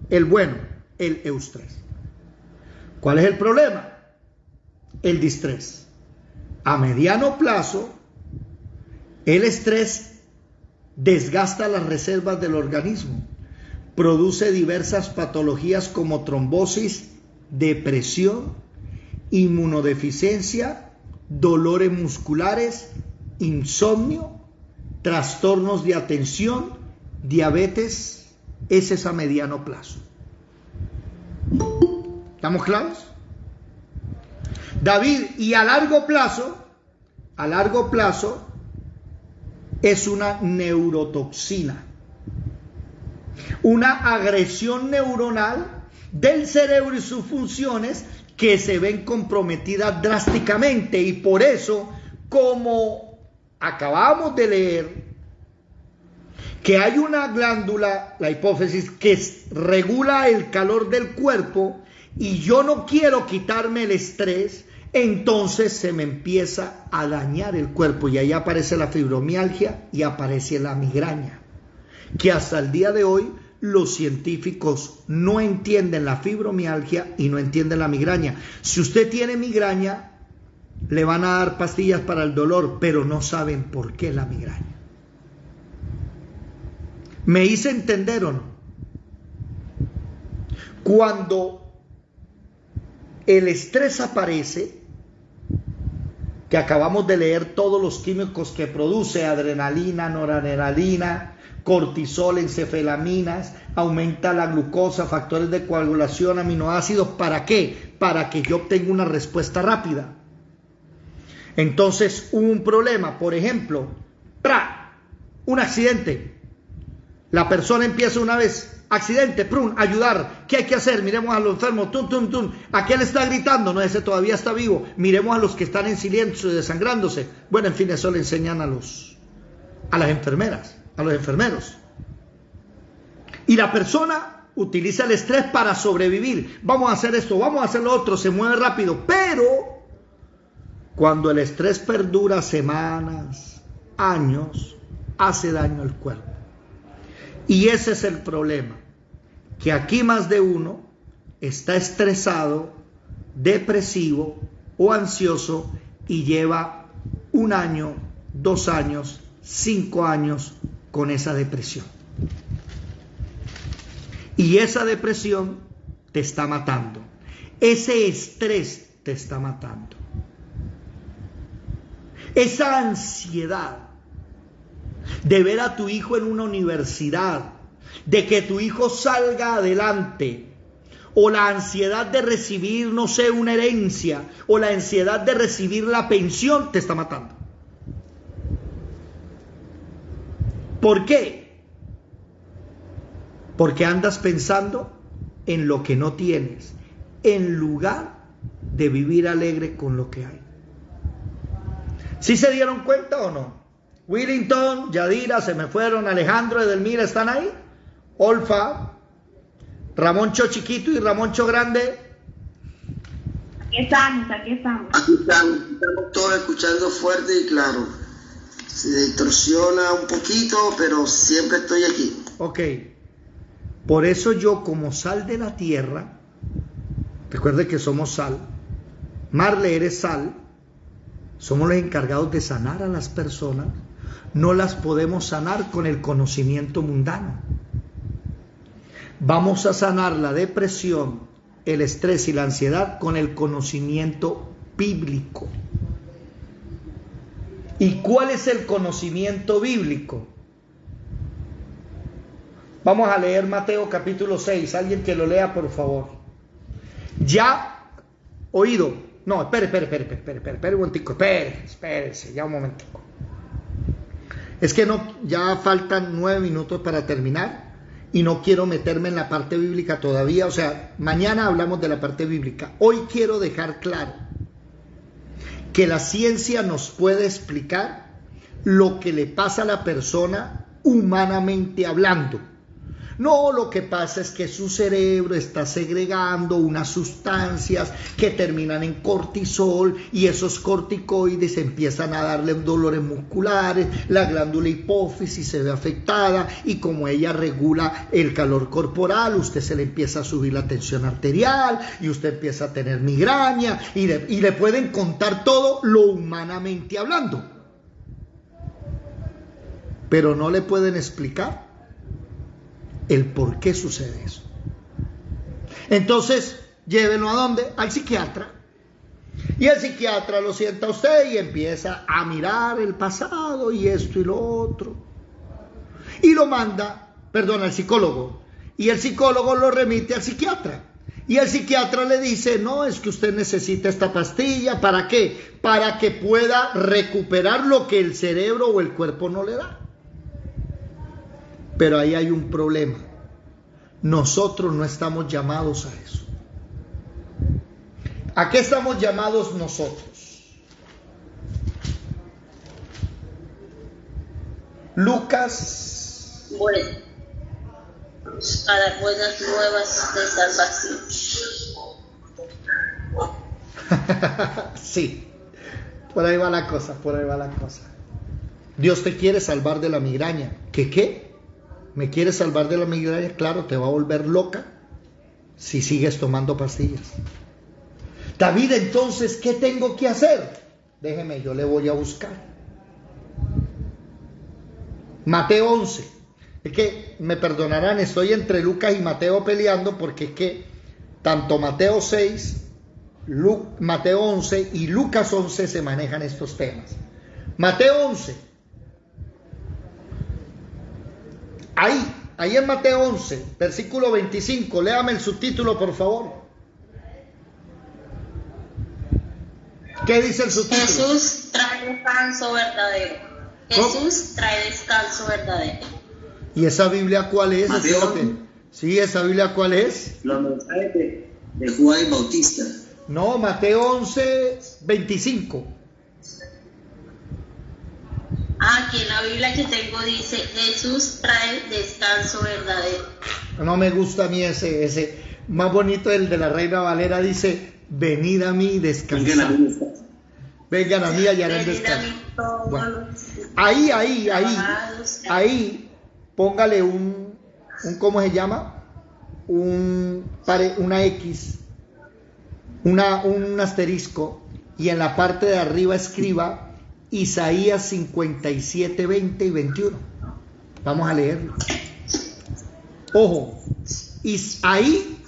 El bueno, el eustrés. ¿Cuál es el problema? El distrés. A mediano plazo, el estrés desgasta las reservas del organismo, produce diversas patologías como trombosis, depresión, inmunodeficiencia, dolores musculares, insomnio, trastornos de atención, diabetes. Ese es a mediano plazo. ¿Estamos claros? David, y a largo plazo es una neurotoxina, una agresión neuronal del cerebro y sus funciones que se ven comprometidas drásticamente. Y por eso, como acabamos de leer, que hay una glándula, la hipófisis, que regula el calor del cuerpo, y yo no quiero quitarme el estrés, entonces se me empieza a dañar el cuerpo y ahí aparece la fibromialgia y aparece la migraña, que hasta el día de hoy los científicos no entienden la fibromialgia y no entienden la migraña. Si usted tiene migraña, le van a dar pastillas para el dolor, pero no saben por qué la migraña. ¿Me hice entender o no? Cuando el estrés aparece, que acabamos de leer todos los químicos que produce: adrenalina, noradrenalina, cortisol, encefalaminas, aumenta la glucosa, factores de coagulación, aminoácidos. ¿Para qué? Para que yo obtenga una respuesta rápida. Entonces, hubo un problema, por ejemplo, un accidente. La persona empieza una vez, accidente, ayudar. ¿Qué hay que hacer? Miremos a los enfermos, aquel está gritando, no, ese todavía está vivo. Miremos a los que están en silencio, desangrándose. Bueno, en fin, eso le enseñan a las enfermeras, a los enfermeros. Y la persona utiliza el estrés para sobrevivir. Vamos a hacer esto, vamos a hacer lo otro, se mueve rápido. Pero cuando el estrés perdura semanas, años, hace daño al cuerpo. Y ese es el problema, que aquí más de uno está estresado, depresivo o ansioso y lleva 1 año, 2 años, 5 años con esa depresión. Y esa depresión te está matando. Ese estrés te está matando. Esa ansiedad de ver a tu hijo en una universidad, de que tu hijo salga adelante, o la ansiedad de recibir, no sé, una herencia, o la ansiedad de recibir la pensión, te está matando. ¿Por qué? Porque andas pensando en lo que no tienes, en lugar de vivir alegre con lo que hay. ¿Sí se dieron cuenta o no? Willington, Yadira, se me fueron, Alejandro, Edelmira, ¿están ahí? Olfa, Ramoncho chiquito y Ramoncho grande. Aquí estamos. Aquí estamos todos escuchando fuerte y claro. Se distorsiona un poquito, pero siempre estoy aquí. Ok. Por eso yo, como sal de la tierra, recuerde que somos sal. Marle, eres sal. Somos los encargados de sanar a las personas. No las podemos sanar con el conocimiento mundano. Vamos a sanar la depresión, el estrés y la ansiedad con el conocimiento bíblico. ¿Y cuál es el conocimiento bíblico? Vamos a leer Mateo capítulo 6. Alguien que lo lea, por favor. Ya oído. No, espere un momentico, espérese, ya un momentico. Es que no, ya faltan 9 minutos para terminar y no quiero meterme en la parte bíblica todavía. O sea, mañana hablamos de la parte bíblica. Hoy quiero dejar claro que la ciencia nos puede explicar lo que le pasa a la persona humanamente hablando. No, lo que pasa es que su cerebro está segregando unas sustancias que terminan en cortisol y esos corticoides empiezan a darle dolores musculares, la glándula hipófisis se ve afectada y como ella regula el calor corporal, usted se le empieza a subir la tensión arterial y usted empieza a tener migraña y le pueden contar todo lo humanamente hablando. Pero no le pueden explicar el por qué sucede eso. Entonces, llévenlo ¿a dónde? Al psiquiatra. Y el psiquiatra lo sienta a usted y empieza a mirar el pasado y esto y lo otro. Y lo manda, al psicólogo. Y el psicólogo lo remite al psiquiatra. Y el psiquiatra le dice, no, es que usted necesita esta pastilla. ¿Para qué? Para que pueda recuperar lo que el cerebro o el cuerpo no le da. Pero ahí hay un problema. Nosotros no estamos llamados a eso. ¿A qué estamos llamados nosotros? Lucas. Bueno, a dar buenas nuevas de salvación. Sí, por ahí va la cosa. Dios te quiere salvar de la migraña. ¿Qué? ¿Me quieres salvar de la migraña? Claro, te va a volver loca si sigues tomando pastillas. David, entonces, ¿qué tengo que hacer? Déjeme, yo le voy a buscar. Mateo 11. Es que, me perdonarán, estoy entre Lucas y Mateo peleando porque es que tanto Mateo 6 Mateo 11 y Lucas 11 se manejan estos temas. Mateo 11. Ahí en Mateo 11, versículo 25, léame el subtítulo, por favor. ¿Qué dice el subtítulo? Jesús trae descanso verdadero. Jesús trae descanso verdadero. ¿Y esa Biblia cuál es? Mateo. Sí, esa Biblia cuál es. Los mensajes de Juan el Bautista. No, Mateo 11, 25. Aquí en la Biblia que tengo dice, Jesús trae descanso verdadero. No me gusta a mí ese más bonito, el de la Reina Valera, dice, venid a mí y descansad. Vengan a mí y harán descanso. Bueno, ahí, póngale un ¿cómo se llama? Una X, un asterisco, y en la parte de arriba escriba Isaías 57, 20 y 21. Vamos a leerlo. Ojo, y ahí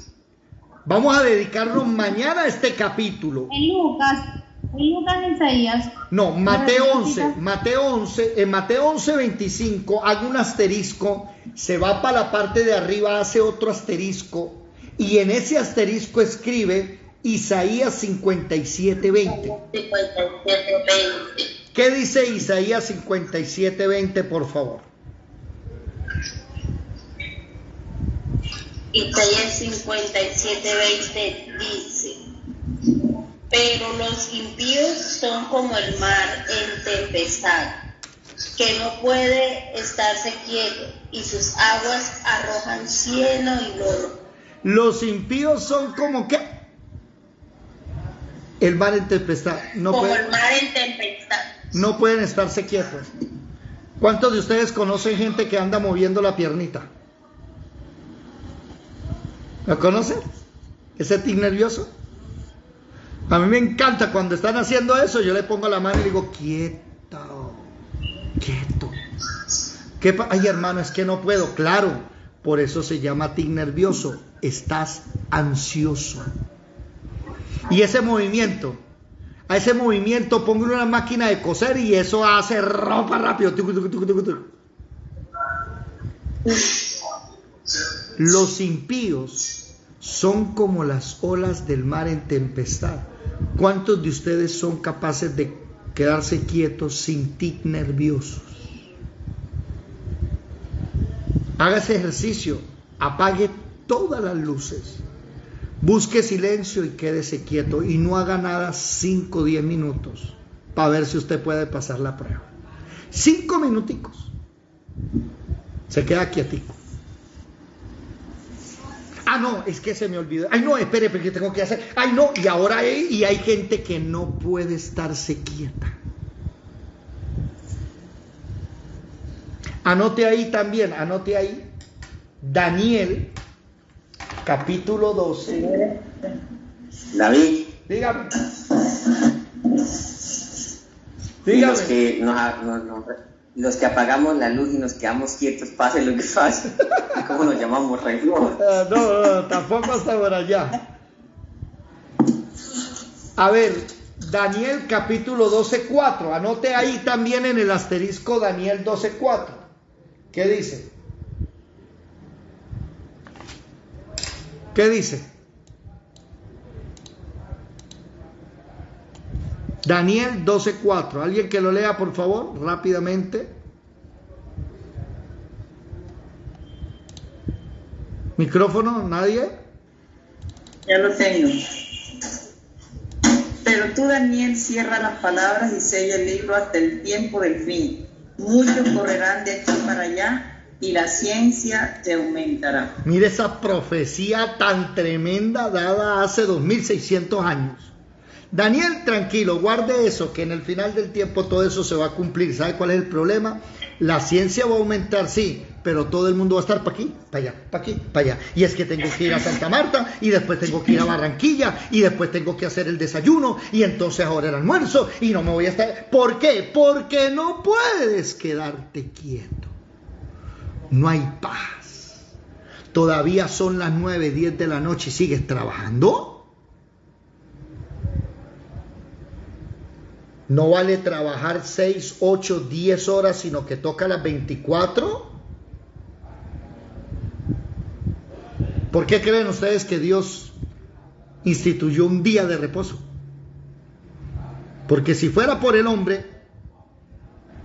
vamos a dedicarnos mañana a este capítulo. En Lucas, Isaías. No, Mateo 11, en Mateo 11, 25, haga un asterisco, se va para la parte de arriba, hace otro asterisco, y en ese asterisco escribe Isaías 57, 20. 57, 20. ¿Qué dice Isaías 57, 20, por favor? Isaías 57, 20 dice, pero los impíos son como el mar en tempestad, que no puede estarse quieto, y sus aguas arrojan cieno y lodo. Los impíos son como ¿qué? El mar en tempestad. Como el mar en tempestad. No pueden estarse quietos. ¿Cuántos de ustedes conocen gente que anda moviendo la piernita? ¿Lo conocen? ¿Ese tic nervioso? A mí me encanta cuando están haciendo eso, yo le pongo la mano y le digo, quieto. Ay, hermano, es que no puedo. Claro, por eso se llama tic nervioso. Estás ansioso. Y ese movimiento, a ese movimiento pongo una máquina de coser y eso hace ropa rápido. Los impíos son como las olas del mar en tempestad. ¿Cuántos de ustedes son capaces de quedarse quietos sin tic nerviosos? Haga ese ejercicio, apague todas las luces, busque silencio y quédese quieto y no haga nada 5 o 10 minutos para ver si usted puede pasar la prueba. 5 minuticos. Se queda quietico. Ah, no, es que se me olvidó. Ay, no, espere, porque tengo que hacer. Ay, no, y ahora hay gente que no puede estarse quieta. Anote ahí también, Daniel, capítulo 12. David. Dígame. Los que apagamos la luz y nos quedamos quietos, pase lo que pase. ¿Cómo nos llamamos? Rey Flor. No, tampoco hasta por allá. A ver, Daniel capítulo 12:4. Anote ahí también en el asterisco Daniel 12:4. ¿Qué dice? ¿Qué dice? Daniel 12:4. ¿Alguien que lo lea, por favor, rápidamente? ¿Micrófono? ¿Nadie? Ya lo tengo. Pero tú, Daniel, cierra las palabras y sella el libro hasta el tiempo del fin. Muchos correrán de aquí para allá y la ciencia te aumentará. Mire esa profecía tan tremenda dada hace 2600 años. Daniel, tranquilo, guarde eso, que en el final del tiempo todo eso se va a cumplir. ¿Sabe cuál es el problema? La ciencia va a aumentar, sí, pero todo el mundo va a estar para aquí, para allá, para aquí, para allá. Y es que tengo que ir a Santa Marta, y después tengo que ir a Barranquilla, y después tengo que hacer el desayuno, y entonces ahora el almuerzo, y no me voy a estar... ¿Por qué? Porque no puedes quedarte quieto. No hay paz. Todavía son las 9, 10 de la noche y sigues trabajando. No vale trabajar 6, 8, 10 horas, sino que toca las 24. ¿Por qué creen ustedes que Dios instituyó un día de reposo? Porque si fuera por el hombre,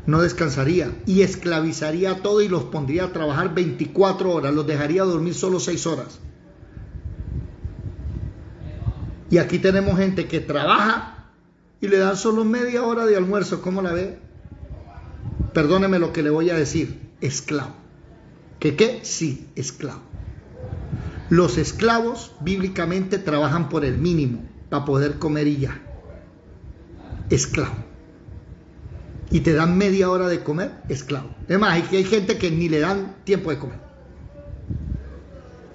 no descansaría y esclavizaría a todo y los pondría a trabajar 24 horas, los dejaría dormir solo 6 horas. Y aquí tenemos gente que trabaja y le dan solo media hora de almuerzo. ¿Cómo la ve? Perdóneme lo que le voy a decir, esclavo. ¿Qué? Sí, esclavo. Los esclavos bíblicamente trabajan por el mínimo para poder comer y ya. Esclavo. Y te dan media hora de comer, esclavo. Es más, hay gente que ni le dan tiempo de comer.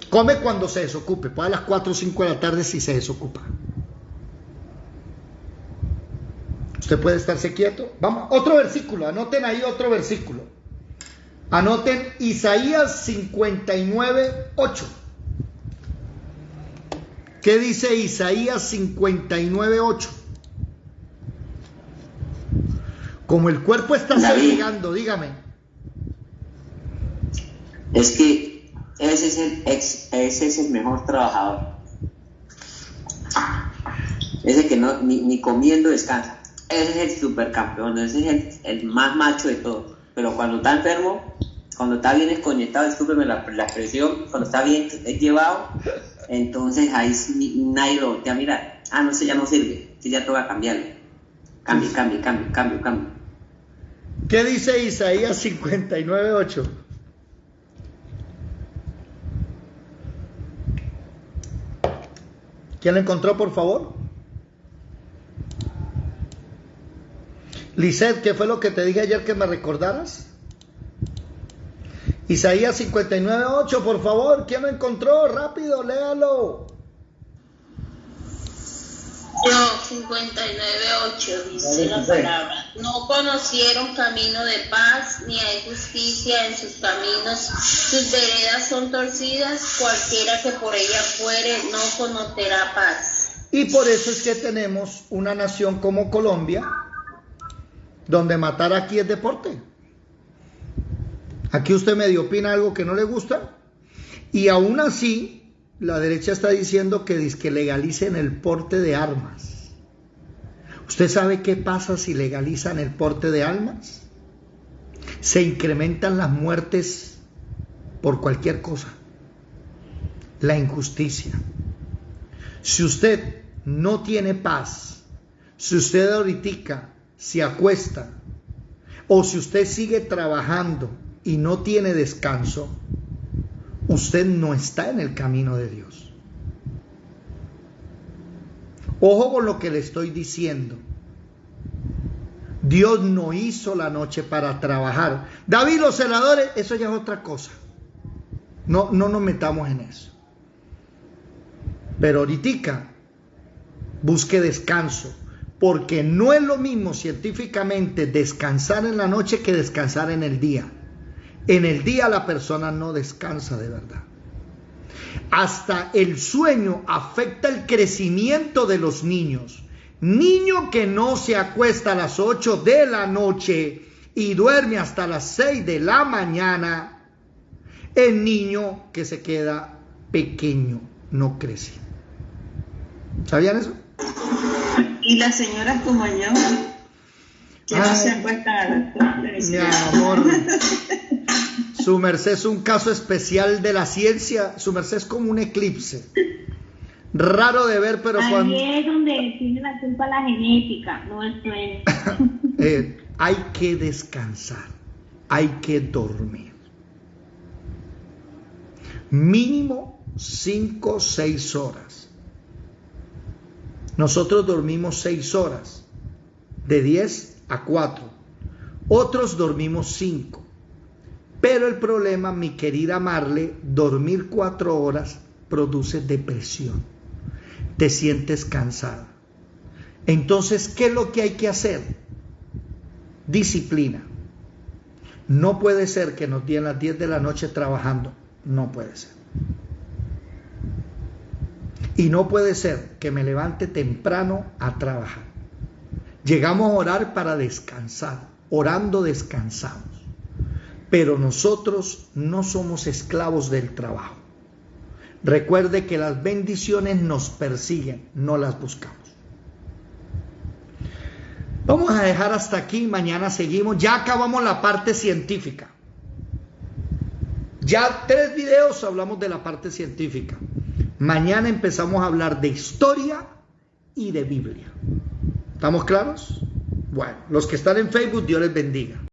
Come cuando se desocupe, puede a las 4 o 5 de la tarde si se desocupa. Usted puede estarse quieto. Vamos, otro versículo, anoten ahí otro versículo. Anoten Isaías 59:8. ¿Qué dice Isaías 59:8? Como el cuerpo está segregando, dígame. Es que ese es el mejor trabajador. Ese que no, ni comiendo descansa. Ese es el supercampeón, ese es el más macho de todos. Pero cuando está enfermo, cuando está bien desconectado, discúlpeme la expresión, cuando está bien llevado, entonces ahí nadie lo voltea a mirar. No sé, ya no sirve, que ya toca cambiarlo. Cambio. ¿Qué dice Isaías 59:8? ¿Quién lo encontró, por favor? Lisette, ¿qué fue lo que te dije ayer que me recordaras? Isaías 59:8, por favor. ¿Quién lo encontró? Rápido, léalo. Yo, 59:8, dice la palabra. No conocieron camino de paz, ni hay justicia en sus caminos. Sus veredas son torcidas, cualquiera que por ella fuere no conocerá paz. Y por eso es que tenemos una nación como Colombia, donde matar aquí es deporte. Aquí usted medio opina algo que no le gusta, y aún así la derecha está diciendo que legalicen el porte de armas. ¿Usted sabe qué pasa si legalizan el porte de armas? Se incrementan las muertes por cualquier cosa. La injusticia. Si usted no tiene paz, si usted ahorita se acuesta, o si usted sigue trabajando y no tiene descanso, usted no está en el camino de Dios. Ojo con lo que le estoy diciendo. Dios no hizo la noche para trabajar. David, los celadores, eso ya es otra cosa. No nos metamos en eso. Pero ahorita busque descanso, porque no es lo mismo científicamente descansar en la noche que descansar en el día. En el día la persona no descansa de verdad. Hasta el sueño afecta el crecimiento de los niños. Niño que no se acuesta a las 8 de la noche y duerme hasta las 6 de la mañana, el niño que se queda pequeño, no crece. ¿Sabían eso? Y las señoras como yo, que no se acuestan a las 4. Mi amor, su merced es un caso especial de la ciencia. Su merced es como un eclipse. Raro de ver, pero ahí cuando... es donde tiene la culpa la genética, no el sueño. Hay que descansar, hay que dormir. Mínimo 5 o 6 horas. Nosotros dormimos 6 horas, de 10 a 4. Otros dormimos 5. Pero el problema, mi querida Marle, dormir 4 horas produce depresión. Te sientes cansada. Entonces, ¿qué es lo que hay que hacer? Disciplina. No puede ser que nos den las 10 de la noche trabajando. No puede ser. Y no puede ser que me levante temprano a trabajar. Llegamos a orar para descansar. Orando descansamos. Pero nosotros no somos esclavos del trabajo. Recuerde que las bendiciones nos persiguen, no las buscamos. Vamos a dejar hasta aquí, mañana seguimos. Ya acabamos la parte científica. Ya 3 videos hablamos de la parte científica. Mañana empezamos a hablar de historia y de Biblia. ¿Estamos claros? Bueno, los que están en Facebook, Dios les bendiga.